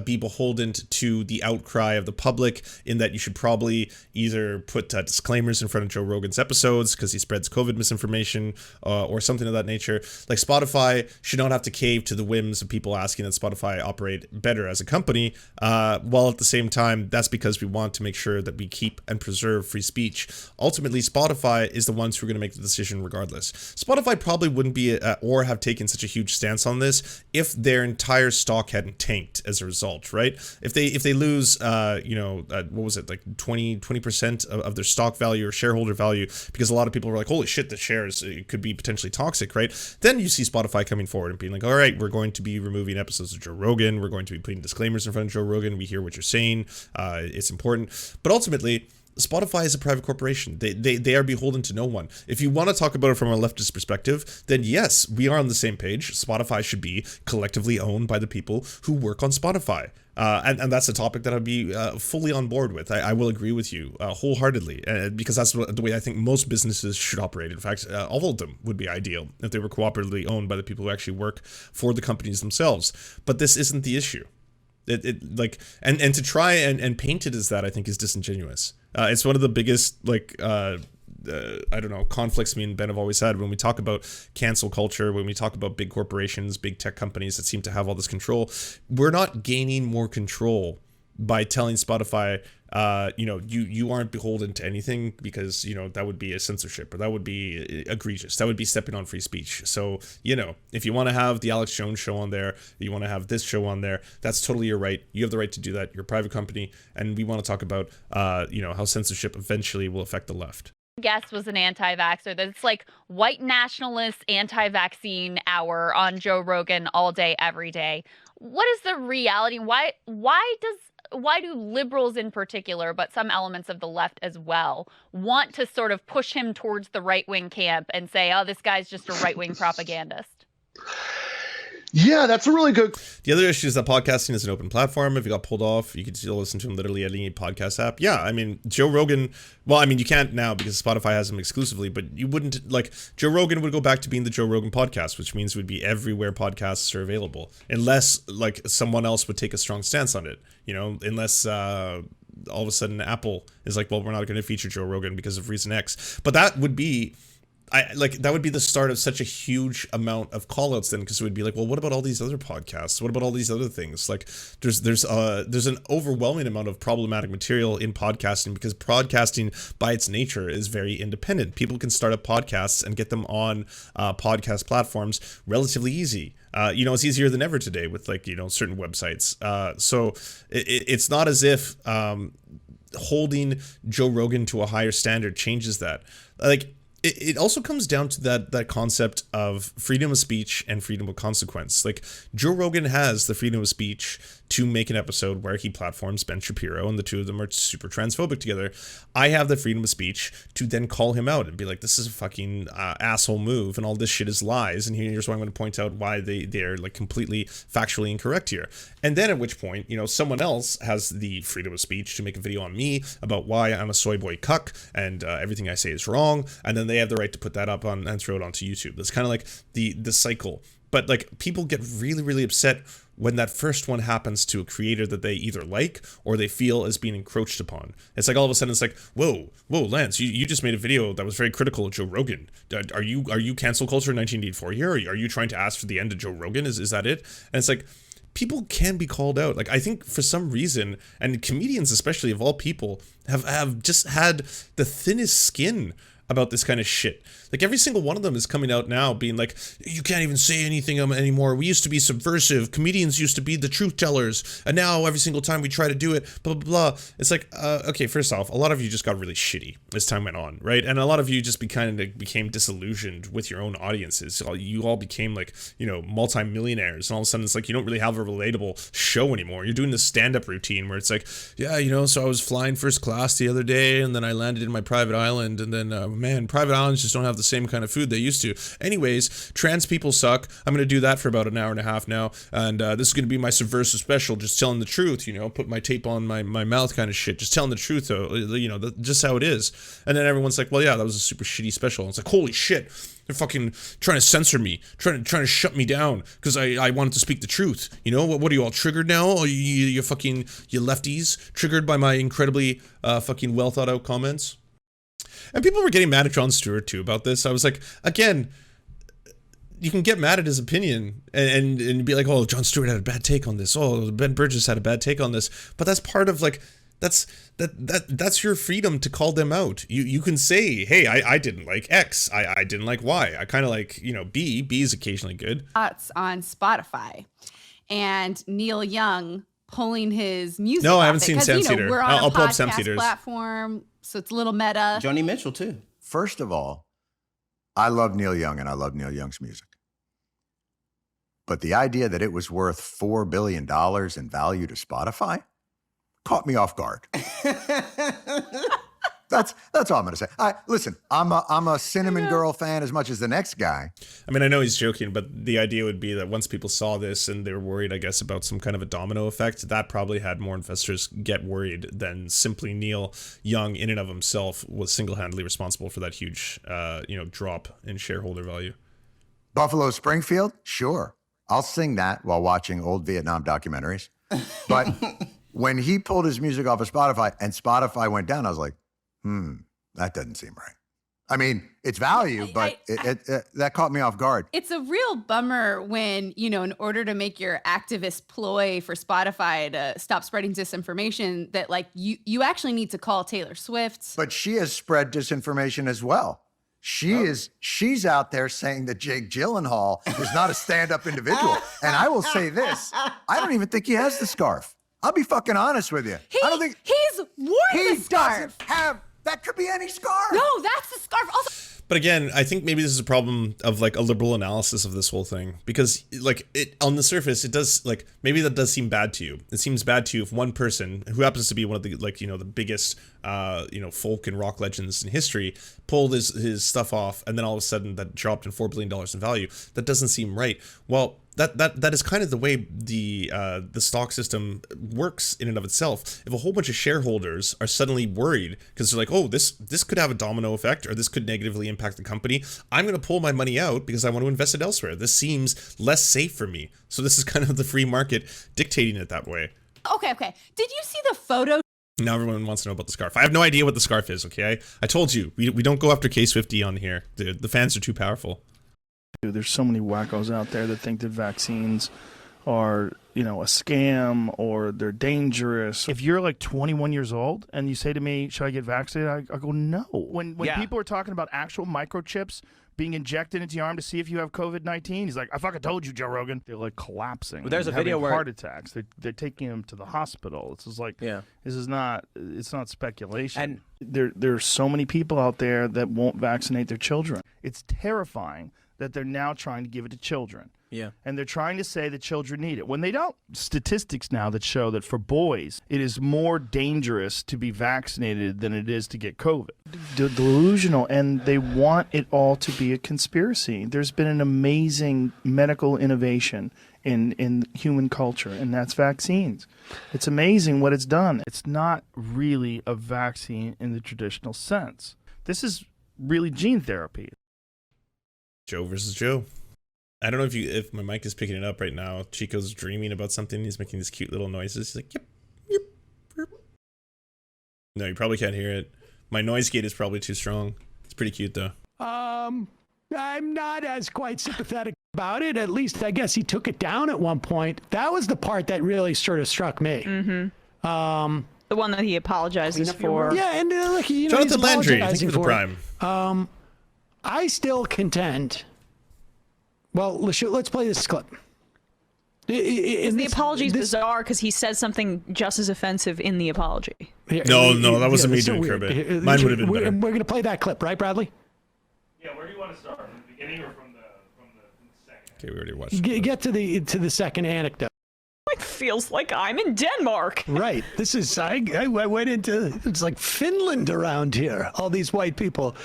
be beholden to the outcry of the public, in that you should probably either put disclaimers in front of Joe Rogan's episodes because he spreads COVID misinformation or something of that nature. Like, Spotify should not have to cave to the whims of people asking that Spotify operate better as a company, while at the same time, that's because we want to make sure that we keep and preserve free speech. Ultimately, Spotify is the ones who are going to make the decision regardless. Spotify probably wouldn't be or have taken such a huge stance on this if their entire stock hadn't tanked as a result, right? If they lose, what was it, like 20% of their stock value or shareholder value, because a lot of people were like, holy shit, the shares could be potentially toxic, right? Then you see Spotify coming forward and being like, all right, we're going to be removing episodes of Joe Rogan. We're going to be putting disclaimers in front of Joe Rogan. We hear what you're saying. It's important. But ultimately, Spotify is a private corporation. They are beholden to no one. If you want to talk about it from a leftist perspective, then yes, we are on the same page. Spotify should be collectively owned by the people who work on Spotify. And that's a topic that I'd be fully on board with. I will agree with you wholeheartedly, because that's the way I think most businesses should operate. In fact, all of them would be ideal if they were cooperatively owned by the people who actually work for the companies themselves. But this isn't the issue. And to try and paint it as that, I think, is disingenuous. It's one of the biggest, conflicts me and Ben have always had when we talk about cancel culture, when we talk about big corporations, big tech companies that seem to have all this control. We're not gaining more control by telling Spotify, you aren't beholden to anything, because, that would be a censorship, or that would be egregious. That would be stepping on free speech. So, if you want to have the Alex Jones show on there, you want to have this show on there, that's totally your right. You have the right to do that. You're a private company. And we want to talk about, how censorship eventually will affect the left. Guest was an anti-vaxxer. That's like white nationalist anti-vaccine hour on Joe Rogan all day, every day. What is the reality? Why do liberals in particular, but some elements of the left as well, want to sort of push him towards the right-wing camp and say, oh, this guy's just a right-wing propagandist? Yeah, that's a really good. The other issue is that podcasting is an open platform. If you got pulled off, you could still listen to him literally at any podcast app. Yeah, I mean, Joe Rogan, well, I mean, you can't now because Spotify has him exclusively, but you wouldn't, like, Joe Rogan would go back to being the Joe Rogan podcast, which means it would be everywhere podcasts are available, unless, like, someone else would take a strong stance on it, unless all of a sudden Apple is like, well, we're not going to feature Joe Rogan because of reason X. But that would be that would be the start of such a huge amount of callouts then, because it would be like, well, what about all these other podcasts? What about all these other things? Like there's an overwhelming amount of problematic material in podcasting, because podcasting by its nature is very independent. People can start up podcasts and get them on podcast platforms relatively easy. It's easier than ever today with certain websites. So it's not as if holding Joe Rogan to a higher standard changes that. Like, it also comes down to that concept of freedom of speech and freedom of consequence. Like, Joe Rogan has the freedom of speech to make an episode where he platforms Ben Shapiro, and the two of them are super transphobic together. I have the freedom of speech to then call him out and be like, this is a fucking asshole move, and all this shit is lies, and here's why I'm going to point out why they're like completely factually incorrect here. And then at which point, someone else has the freedom of speech to make a video on me about why I'm a soy boy cuck and everything I say is wrong, and then they have the right to put that up on and throw it onto YouTube. That's kind of like the cycle. But like, people get really, really upset when that first one happens to a creator that they either like or they feel is being encroached upon. It's like all of a sudden it's like, whoa, Lance, you just made a video that was very critical of Joe Rogan. Are you cancel culture 1984 here? Are you trying to ask for the end of Joe Rogan? Is that it? And it's like, people can be called out. Like, I think for some reason, and comedians especially of all people, have just had the thinnest skin about this kind of shit. Like, every single one of them is coming out now being like, you can't even say anything anymore. We used to be subversive. Comedians used to be the truth tellers. And now every single time we try to do it, blah, blah, blah. It's like, okay, first off, a lot of you just got really shitty as time went on, right? And a lot of you just became disillusioned with your own audiences. You all became like, multi-millionaires. And all of a sudden it's like, you don't really have a relatable show anymore. You're doing this stand-up routine where it's like, yeah, so I was flying first class the other day, and then I landed in my private island, and then, man, private islands just don't have the same kind of food they used to. Anyways, trans people suck. I'm going to do that for about an hour and a half now, and this is going to be my subversive special, just telling the truth, put my tape on my mouth kind of shit, just telling the truth, though, just how it is. And then everyone's like, well, yeah, that was a super shitty special. And it's like, holy shit, they're fucking trying to censor me, trying to shut me down because I wanted to speak the truth. What are you all triggered now? Oh, you lefties triggered by my incredibly fucking well thought out comments? And people were getting mad at Jon Stewart too about this. I was like, again, you can get mad at his opinion and be like, oh, Jon Stewart had a bad take on this. Oh, Ben Burgess had a bad take on this. But that's part of like, that's your freedom to call them out. You can say, hey, I didn't like X. I didn't like Y. I kind of like, B. B is occasionally good. It's on Spotify. And Neil Young pulling his music. No, I haven't seen Sam Cedar. We're on I'll a pull up Sam podcast Cedar's platform, so it's a little meta. Joni Mitchell too. First of all, I love Neil Young and I love Neil Young's music. But the idea that it was worth $4 billion in value to Spotify caught me off guard. That's all I'm going to say. Listen, I'm a Cinnamon Girl fan as much as the next guy. I mean, I know he's joking, but the idea would be that once people saw this and they were worried, I guess, about some kind of a domino effect, that probably had more investors get worried than simply Neil Young in and of himself was single-handedly responsible for that huge, drop in shareholder value. Buffalo Springfield? Sure. I'll sing that while watching old Vietnam documentaries. But when he pulled his music off of Spotify and Spotify went down, I was like, that doesn't seem right. I mean, it's value, but that caught me off guard. It's a real bummer when, in order to make your activist ploy for Spotify to stop spreading disinformation, that like you actually need to call Taylor Swift. But she has spread disinformation as well. She's out there saying that Jake Gyllenhaal is not a stand-up individual. And I will say this, I don't even think he has the scarf. I'll be fucking honest with you. I don't think he's worn the scarf. He doesn't have. That could be any scarf. No, that's the scarf. Also, but again, I think maybe this is a problem of like a liberal analysis of this whole thing, because like it on the surface, it does like maybe that does seem bad to you. It seems bad to you if one person who happens to be one of the the biggest folk and rock legends in history pulled his stuff off, and then all of a sudden that dropped in $4 billion in value. That doesn't seem right. Well, that is kind of the way the stock system works in and of itself. If a whole bunch of shareholders are suddenly worried because they're like, oh, this could have a domino effect, or this could negatively impact the company, I'm going to pull my money out because I want to invest it elsewhere. This seems less safe for me. So this is kind of the free market dictating it that way. Okay. Did you see the photo Now everyone wants to know about the scarf. I have no idea what the scarf is, okay? I told you, we don't go after K-Swifty on here. The fans are too powerful. Dude, there's so many wackos out there that think that vaccines are, a scam or they're dangerous. If you're like 21 years old and you say to me, should I get vaccinated? I go, no. When people are talking about actual microchips being injected into your arm to see if you have COVID-19, he's like, I fucking told you, Joe Rogan. They're like collapsing. Well, there's a video where heart attacks. They're taking him to the hospital. It's just like, this is not. It's not speculation. And there are so many people out there that won't vaccinate their children. It's terrifying that they're now trying to give it to children. Yeah. And they're trying to say that children need it when they don't. Statistics now that show that for boys, it is more dangerous to be vaccinated than it is to get COVID. Delusional, and they want it all to be a conspiracy. There's been an amazing medical innovation in human culture, and that's vaccines. It's amazing what it's done. It's not really a vaccine in the traditional sense. This is really gene therapy. Joe versus Joe. I don't know if my mic is picking it up right now. Chico's dreaming about something. He's making these cute little noises. He's like, yep, yep, yep. No, you probably can't hear it. My noise gate is probably too strong. It's pretty cute though. I'm not as quite sympathetic about it. At least I guess he took it down at one point. That was the part that really sort of struck me. Mm-hmm. The one that he apologizes for. Yeah, and look, Jonathan Landry, thank you for the prime. I still contend. Well, let's play this clip. The apology is bizarre because he says something just as offensive in the apology. No, that wasn't me doing Kirby. Mine would have been better. We're going to play that clip, right, Bradley? Yeah, where do you want to start? From the beginning or from the second? Okay, we already watched. Get to the second anecdote. It feels like I'm in Denmark. Right. This is I went into it's like Finland around here. All these white people.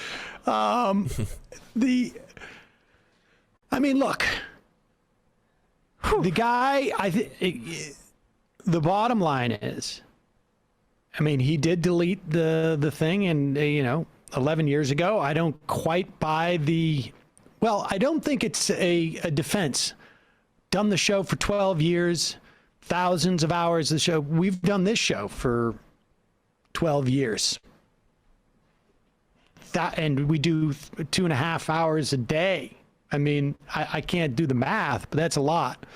Look. The guy, the bottom line is, he did delete the thing, and 11 years ago. I don't quite buy I don't think it's a defense. Done the show for 12 years, thousands of hours of the show. We've done this show for 12 years. And we do 2.5 hours a day. I can't do the math, but that's a lot.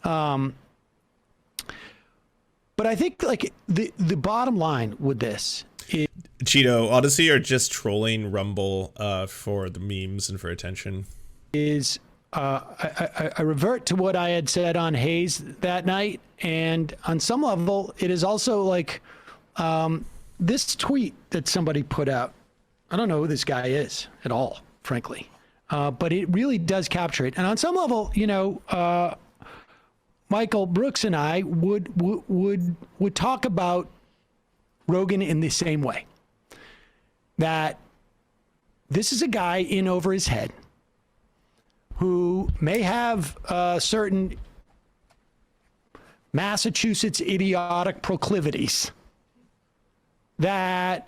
But I think the bottom line with this is Cheeto, Odyssey are just trolling Rumble for the memes and for attention. I revert to what I had said on Hayes that night, and on some level, it is also like this tweet that somebody put out. I don't know who this guy is at all, frankly. But it really does capture it. And on some level, Michael Brooks and I would talk about Rogan in the same way. That this is a guy in over his head who may have certain Massachusetts idiotic proclivities that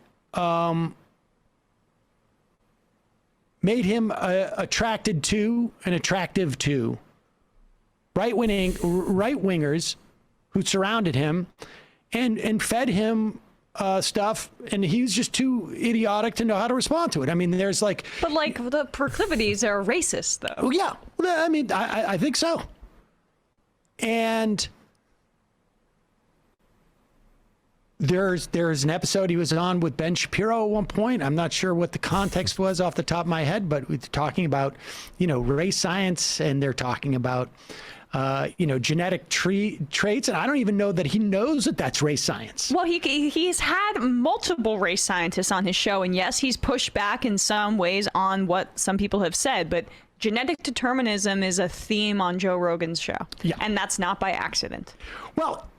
made him attracted to and attractive to right-wingers who surrounded him and fed him stuff, and he was just too idiotic to know how to respond to it. There's But the proclivities are racist, though. Oh, yeah. I think so. And there's an episode he was on with Ben Shapiro at one point. I'm not sure what the context was off the top of my head, but we're talking about, race science, and they're talking about, genetic traits. And I don't even know that he knows that that's race science. Well, he's had multiple race scientists on his show. And yes, he's pushed back in some ways on what some people have said. But genetic determinism is a theme on Joe Rogan's show. Yeah. And that's not by accident. Well,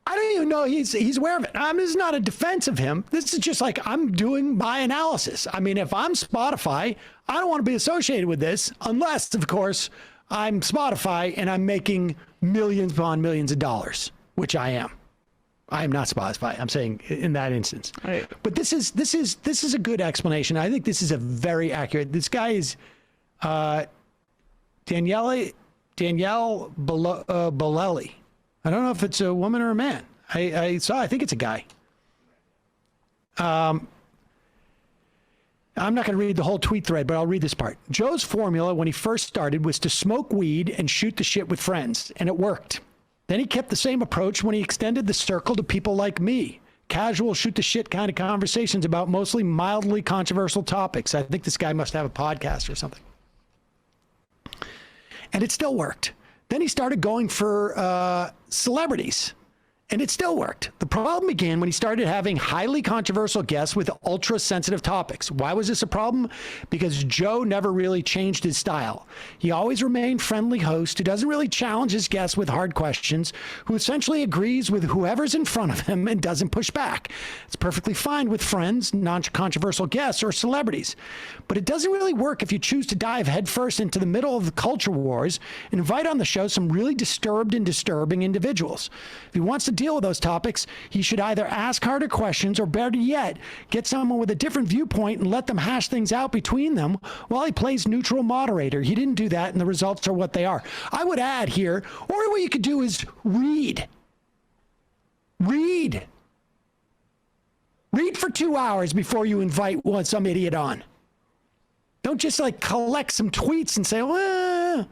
I don't even know he's aware of it. This is not a defense of him. This is just like I'm doing my analysis. If I'm Spotify, I don't want to be associated with this unless, of course, I'm Spotify and I'm making millions upon millions of dollars, which I am. I am not Spotify. I'm saying in that instance. Right. But this is a good explanation. I think this is a very accurate. This guy is Danielle Bolelli. I don't know if it's a woman or a man. I think it's a guy. I'm not going to read the whole tweet thread, but I'll read this part. Joe's formula when he first started was to smoke weed and shoot the shit with friends, and it worked. Then he kept the same approach when he extended the circle to people like me. Casual shoot the shit kind of conversations about mostly mildly controversial topics. I think this guy must have a podcast or something. And it still worked. Then he started going for celebrities. And it still worked. The problem began when he started having highly controversial guests with ultra-sensitive topics. Why was this a problem? Because Joe never really changed his style. He always remained friendly host who doesn't really challenge his guests with hard questions, who essentially agrees with whoever's in front of him and doesn't push back. It's perfectly fine with friends, non-controversial guests, or celebrities. But it doesn't really work if you choose to dive headfirst into the middle of the culture wars and invite on the show some really disturbed and disturbing individuals. If he wants to deal with those topics, he should either ask harder questions or, better yet, get someone with a different viewpoint and let them hash things out between them while he plays neutral moderator. He didn't do that, and the results are what they are. I would add here, or what you could do is read. Read for 2 hours before you invite some idiot on. Don't just like collect some tweets and say, well,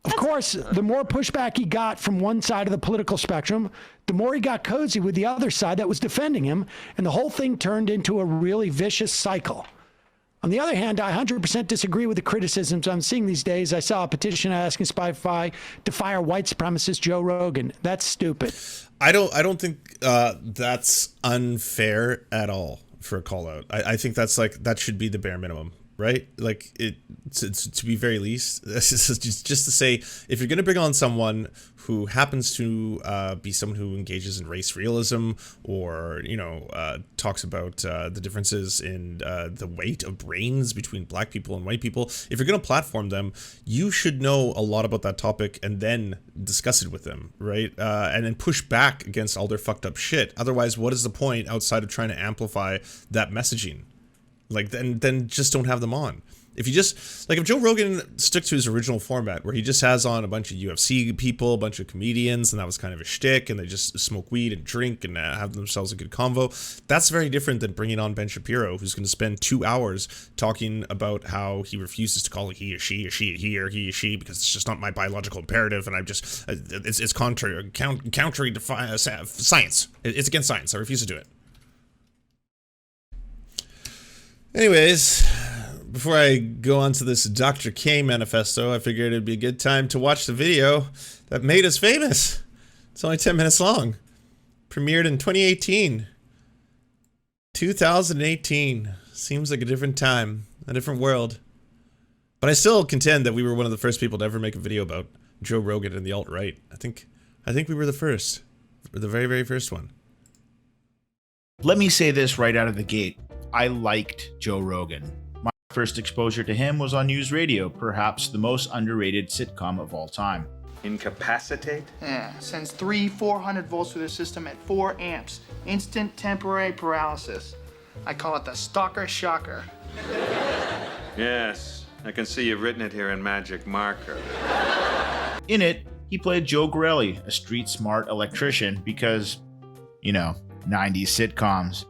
of course, the more pushback he got from one side of the political spectrum, the more he got cozy with the other side that was defending him, and the whole thing turned into a really vicious cycle. On the other hand, I 100% disagree with the criticisms I'm seeing these days. I saw a petition asking Spotify to fire white supremacist Joe Rogan. That's stupid. I don't think that's unfair at all for a call out. I think that should be the bare minimum. Right? Like to be very least, just to say, if you're going to bring on someone who happens to be someone who engages in race realism or, talks about the differences in the weight of brains between black people and white people, if you're going to platform them, you should know a lot about that topic and then discuss it with them, right? And then push back against all their fucked up shit. Otherwise, what is the point outside of trying to amplify that messaging? Like, then just don't have them on. If you just, like, if Joe Rogan stuck to his original format where he just has on a bunch of UFC people, a bunch of comedians, and that was kind of a shtick, and they just smoke weed and drink and have themselves a good convo, that's very different than bringing on Ben Shapiro, who's going to spend 2 hours talking about how he refuses to call it he or she or she or he or he or she because it's just not my biological imperative, and it's contrary to science. It's against science. I refuse to do it. Anyways, before I go on to this Dr. K manifesto, I figured it'd be a good time to watch the video that made us famous. It's only 10 minutes long. Premiered in 2018. 2018. Seems like a different time, a different world. But I still contend that we were one of the first people to ever make a video about Joe Rogan and the alt-right. I think we were the first. We're the very, very first one. Let me say this right out of the gate. I liked Joe Rogan. My first exposure to him was on News Radio, perhaps the most underrated sitcom of all time. Incapacitate? Yeah, sends 300-400 volts through the system at 4 amps. Instant temporary paralysis. I call it the stalker shocker. Yes, I can see you've written it here in magic marker. In it, he played Joe Grelli, a street-smart electrician because, 90s sitcoms.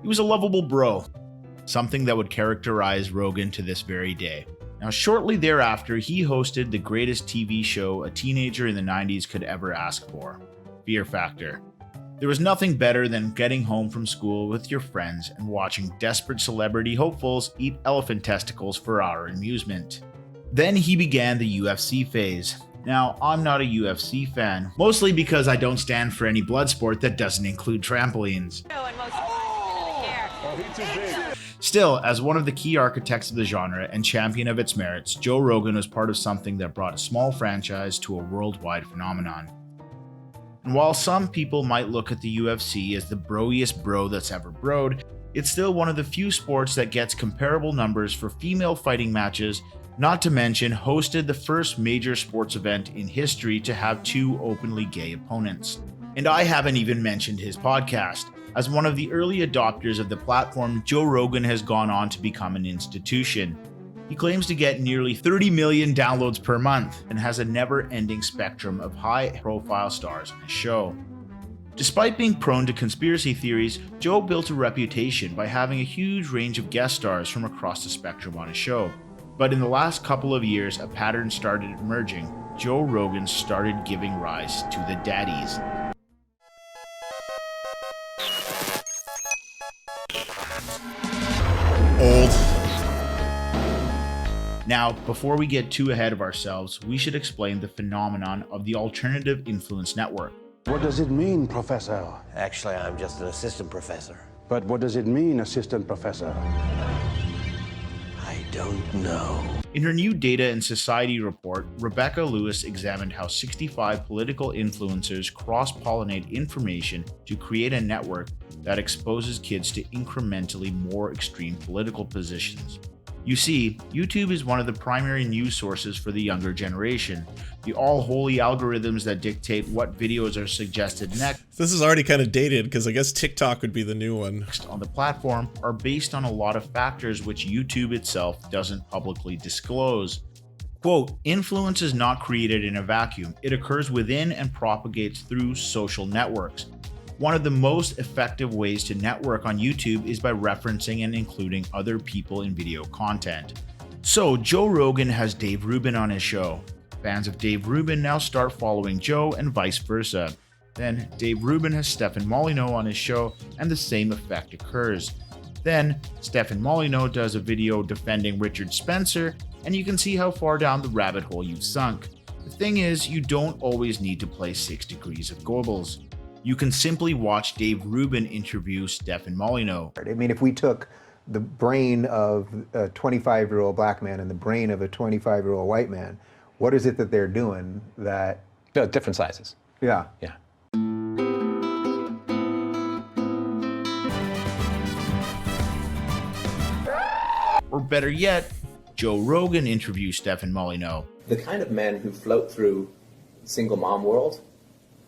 He was a lovable bro, something that would characterize Rogan to this very day. Now, shortly thereafter, he hosted the greatest TV show a teenager in the 90s could ever ask for, Fear Factor. There was nothing better than getting home from school with your friends and watching desperate celebrity hopefuls eat elephant testicles for our amusement. Then he began the UFC phase. Now, I'm not a UFC fan, mostly because I don't stand for any blood sport that doesn't include trampolines. Still, as one of the key architects of the genre and champion of its merits, Joe Rogan was part of something that brought a small franchise to a worldwide phenomenon. And while some people might look at the UFC as the broiest bro that's ever broed, it's still one of the few sports that gets comparable numbers for female fighting matches, not to mention hosted the first major sports event in history to have 2 openly gay opponents. And I haven't even mentioned his podcast. As one of the early adopters of the platform, Joe Rogan has gone on to become an institution. He claims to get nearly 30 million downloads per month and has a never-ending spectrum of high-profile stars on his show. Despite being prone to conspiracy theories, Joe built a reputation by having a huge range of guest stars from across the spectrum on his show. But in the last couple of years, a pattern started emerging. Joe Rogan started giving rise to the daddies. Old. Now, before we get too ahead of ourselves, we should explain the phenomenon of the alternative influence network. What does it mean, Professor? Actually, I'm just an assistant professor. But what does it mean, assistant professor? I don't know. In her new Data and Society report, Rebecca Lewis examined how 65 political influencers cross-pollinate information to create a network that exposes kids to incrementally more extreme political positions. You see, YouTube is one of the primary news sources for the younger generation. The all-holy algorithms that dictate what videos are suggested next. This is already kind of dated because I guess TikTok would be the new one. On the platform are based on a lot of factors which YouTube itself doesn't publicly disclose. Quote, influence is not created in a vacuum. It occurs within and propagates through social networks. One of the most effective ways to network on YouTube is by referencing and including other people in video content. So Joe Rogan has Dave Rubin on his show. Fans of Dave Rubin now start following Joe and vice versa. Then Dave Rubin has Stefan Molyneux on his show and the same effect occurs. Then Stefan Molyneux does a video defending Richard Spencer and you can see how far down the rabbit hole you've sunk. The thing is, you don't always need to play 6 degrees of Goebbels. You can simply watch Dave Rubin interview Stefan Molyneux. I mean, if we took the brain of a 25-year-old black man and the brain of a 25-year-old white man, what is it that they're doing that... No, different sizes. Yeah. Yeah. Or better yet, Joe Rogan interviews Stefan Molyneux. The kind of men who float through the single mom world,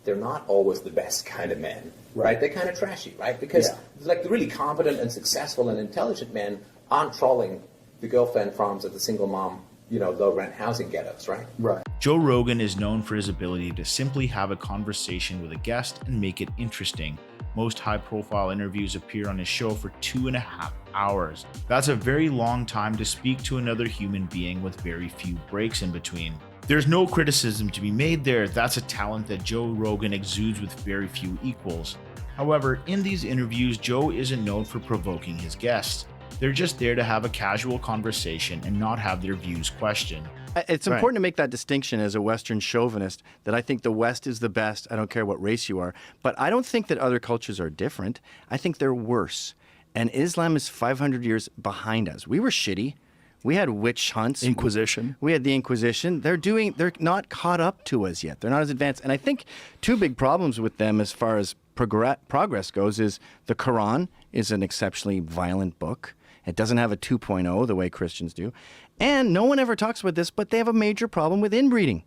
they're not always the best kind of men, right? They're kind of trashy, right? Because like the really competent and successful and intelligent men aren't trolling the girlfriend farms of the single mom, you know, low rent housing ghettos, right? Right. Joe Rogan is known for his ability to simply have a conversation with a guest and make it interesting. Most high-profile interviews appear on his show for 2.5 hours. That's a very long time to speak to another human being with very few breaks in between. There's no criticism to be made there. That's a talent that Joe Rogan exudes with very few equals. However, in these interviews, Joe isn't known for provoking his guests. They're just there to have a casual conversation and not have their views questioned. It's important to make that distinction as a Western chauvinist, that I think the West is the best. I don't care what race you are. But I don't think that other cultures are different. I think they're worse. And Islam is 500 years behind us. We were shitty. We had witch hunts. Inquisition. We had the Inquisition. They're not caught up to us yet. They're not as advanced. And I think two big problems with them as far as progress goes is the Quran is an exceptionally violent book. It doesn't have a 2.0 the way Christians do. And no one ever talks about this, but they have a major problem with inbreeding.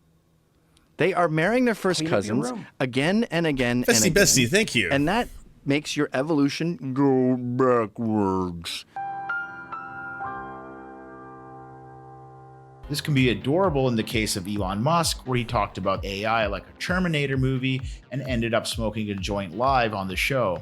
They are marrying their first cousins again and again and again. Bestie, thank you. And that makes your evolution go backwards. This can be adorable in the case of Elon Musk, where he talked about AI like a Terminator movie and ended up smoking a joint live on the show.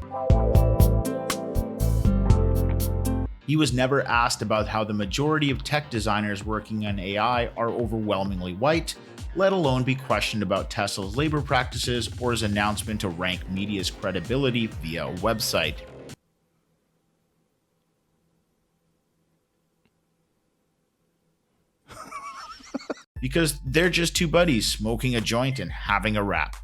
He was never asked about how the majority of tech designers working on AI are overwhelmingly white, let alone be questioned about Tesla's labor practices or his announcement to rank media's credibility via a website. Because they're just two buddies smoking a joint and having a rap.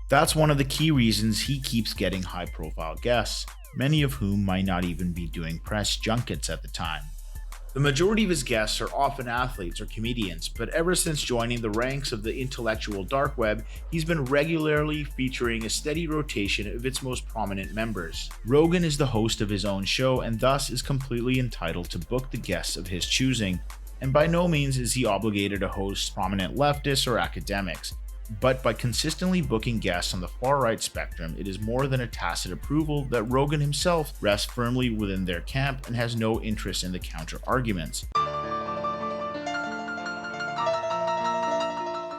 That's one of the key reasons he keeps getting high-profile guests, many of whom might not even be doing press junkets at the time. The majority of his guests are often athletes or comedians, but ever since joining the ranks of the intellectual dark web, he's been regularly featuring a steady rotation of its most prominent members. Rogan is the host of his own show and thus is completely entitled to book the guests of his choosing, and by no means is he obligated to host prominent leftists or academics. But by consistently booking guests on the far-right spectrum, it is more than a tacit approval that Rogan himself rests firmly within their camp and has no interest in the counter-arguments.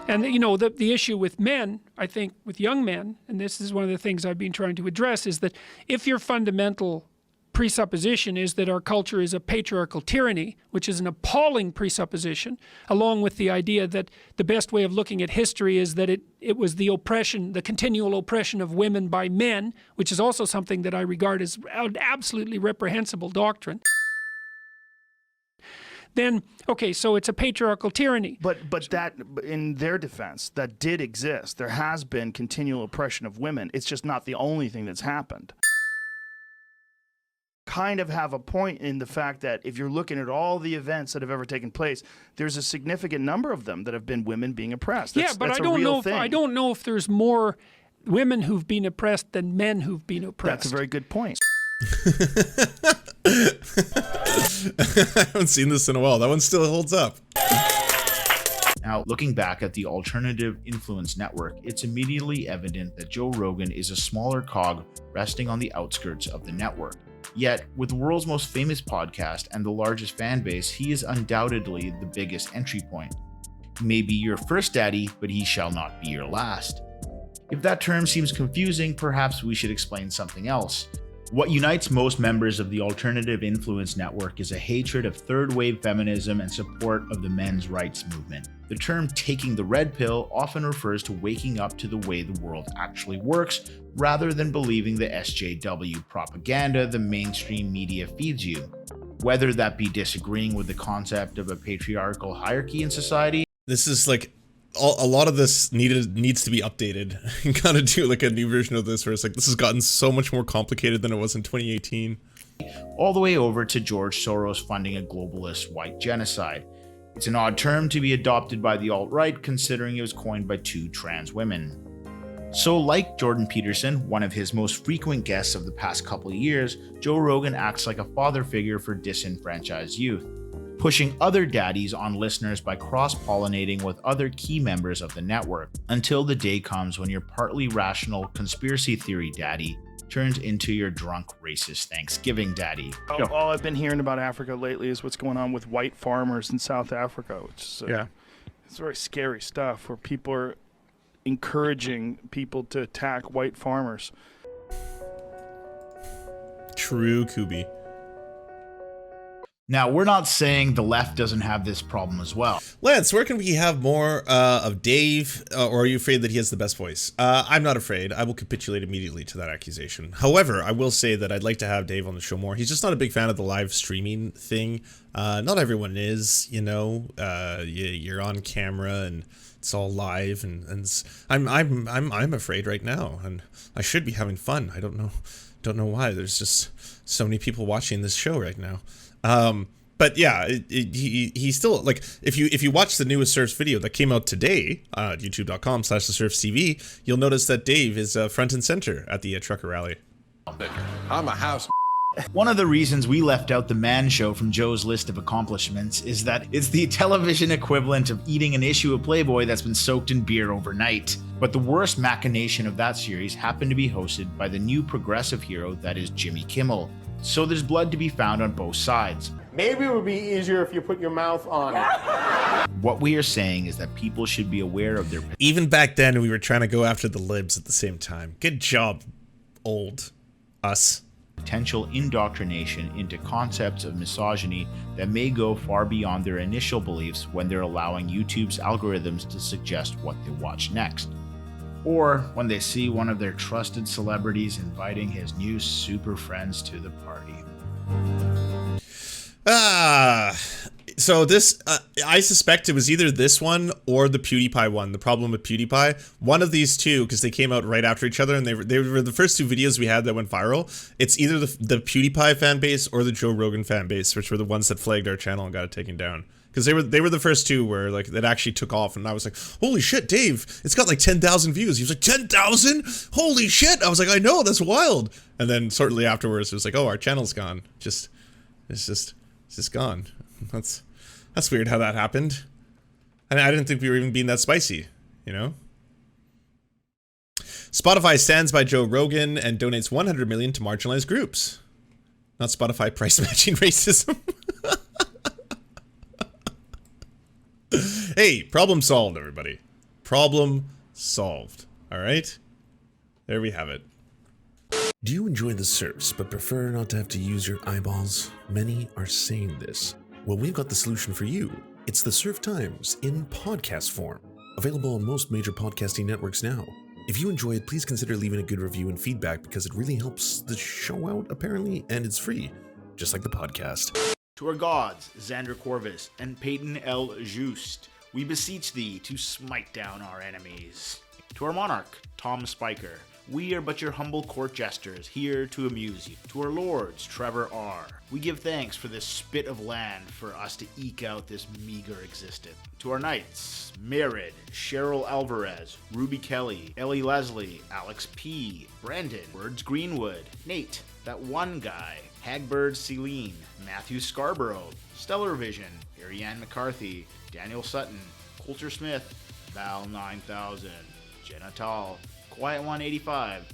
And, you know, the issue with men, I think, with young men, and this is one of the things I've been trying to address, is that if your fundamental presupposition is that our culture is a patriarchal tyranny, which is an appalling presupposition, along with the idea that the best way of looking at history is that it was the oppression, the continual oppression of women by men, which is also something that I regard as an absolutely reprehensible doctrine. Then, okay, so it's a patriarchal tyranny. But that, in their defense, that did exist. There has been continual oppression of women. It's just not the only thing that's happened. Kind of have a point in the fact that if you're looking at all the events that have ever taken place, there's a significant number of them that have been women being oppressed. That's, yeah, but that's I don't know if there's more women who've been oppressed than men who've been oppressed. That's a very good point. I haven't seen this in a while. That one still holds up. Now, looking back at the Alternative Influence Network, it's immediately evident that Joe Rogan is a smaller cog resting on the outskirts of the network. Yet, with the world's most famous podcast and the largest fan base, he is undoubtedly the biggest entry point. He may be your first daddy, but he shall not be your last. If that term seems confusing, perhaps we should explain something else. What unites most members of the Alternative Influence Network is a hatred of third-wave feminism and support of the men's rights movement. The term taking the red pill often refers to waking up to the way the world actually works, rather than believing the SJW propaganda the mainstream media feeds you. Whether that be disagreeing with the concept of a patriarchal hierarchy in society. This is like, a lot of this needs to be updated. You gotta do like a new version of this where it's like, this has gotten so much more complicated than it was in 2018. All the way over to George Soros funding a globalist white genocide. It's an odd term to be adopted by the alt-right, considering it was coined by two trans women. So like Jordan Peterson, one of his most frequent guests of the past couple of years, Joe Rogan acts like a father figure for disenfranchised youth, pushing other daddies on listeners by cross-pollinating with other key members of the network, until the day comes when your partly rational conspiracy theory daddy turns into your drunk racist Thanksgiving daddy. All I've been hearing about Africa lately is what's going on with white farmers in South Africa, which is it's very scary stuff, where people are encouraging people to attack white farmers. True, Kubi. Now, we're not saying the left doesn't have this problem as well. Lance, where can we have more of Dave, or are you afraid that he has the best voice? I'm not afraid. I will capitulate immediately to that accusation. However, I will say that I'd like to have Dave on the show more. He's just not a big fan of the live streaming thing. Not everyone is, you know. You're on camera and it's all live, and I'm afraid right now, and I should be having fun. I don't know why. There's just so many people watching this show right now. But yeah, he still, like, if you watch the newest Serfs video that came out today, youtube.com/theserfstv, you'll notice that Dave is front and center at the trucker rally. I'm a house. One of the reasons we left out the Man Show from Joe's list of accomplishments is that it's the television equivalent of eating an issue of Playboy that's been soaked in beer overnight. But the worst machination of that series happened to be hosted by the new progressive hero that is Jimmy Kimmel. So there's blood to be found on both sides. Maybe it would be easier if you put your mouth on it. What we are saying is that people should be aware of their... Even back then, we were trying to go after the libs at the same time. Good job, old us. Potential indoctrination into concepts of misogyny that may go far beyond their initial beliefs when they're allowing YouTube's algorithms to suggest what they watch next. Or when they see one of their trusted celebrities inviting his new super friends to the party. So this, I suspect it was either this one or the PewDiePie one. The problem with PewDiePie, one of these two, because they came out right after each other, and they were the first two videos we had that went viral. It's either the PewDiePie fan base or the Joe Rogan fan base, which were the ones that flagged our channel and got it taken down. Because they were the first two where like that actually took off, and I was like, holy shit, Dave, it's got like 10,000 views. He was like, 10,000? Holy shit! I was like, I know, that's wild. And then shortly afterwards, it was like, oh, our channel's gone. It's just gone. That's weird how that happened. And I didn't think we were even being that spicy, you know? Spotify stands by Joe Rogan and donates $100 million to marginalized groups. Not Spotify price matching racism. Hey, problem solved, everybody. Problem solved. All right? There we have it. Do you enjoy the Serfs but prefer not to have to use your eyeballs? Many are saying this. Well, we've got the solution for you. It's the Serf Times in podcast form. Available on most major podcasting networks now. If you enjoy it, please consider leaving a good review and feedback because it really helps the show out, apparently, and it's free, just like the podcast. To our gods, Xander Corvus and Peyton L. Just, we beseech thee to smite down our enemies. To our monarch, Tom Spiker, we are but your humble court jesters, here to amuse you. To our lords, Trevor R., we give thanks for this spit of land for us to eke out this meager existence. To our knights, Merid, Cheryl Alvarez, Ruby Kelly, Ellie Leslie, Alex P., Brandon, Words Greenwood, Nate, that one guy, Hagbird Celine, Matthew Scarborough, Stellar Vision, Ariane McCarthy, Daniel Sutton, Coulter Smith, Val 9000, Jenna Tall, Quiet 185,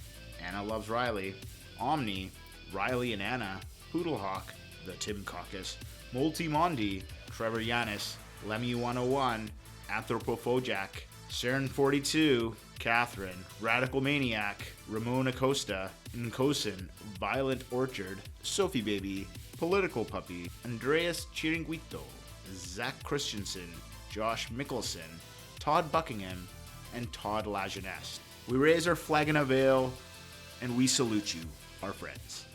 Anna Loves Riley, Omni, Riley and Anna, Poodlehawk, The Tim Caucus, Multimondi, Trevor Yanis, Lemmy 101, Anthropophojak, Saren 42, Catherine, Radical Maniac, Ramon Acosta, Nkosin, Violent Orchard, Sophie Baby, Political Puppy, Andreas Chiringuito, Zach Christensen, Josh Mickelson, Todd Buckingham, and Todd Lajeunesse. We raise our flag in a veil, and we salute you, our friends.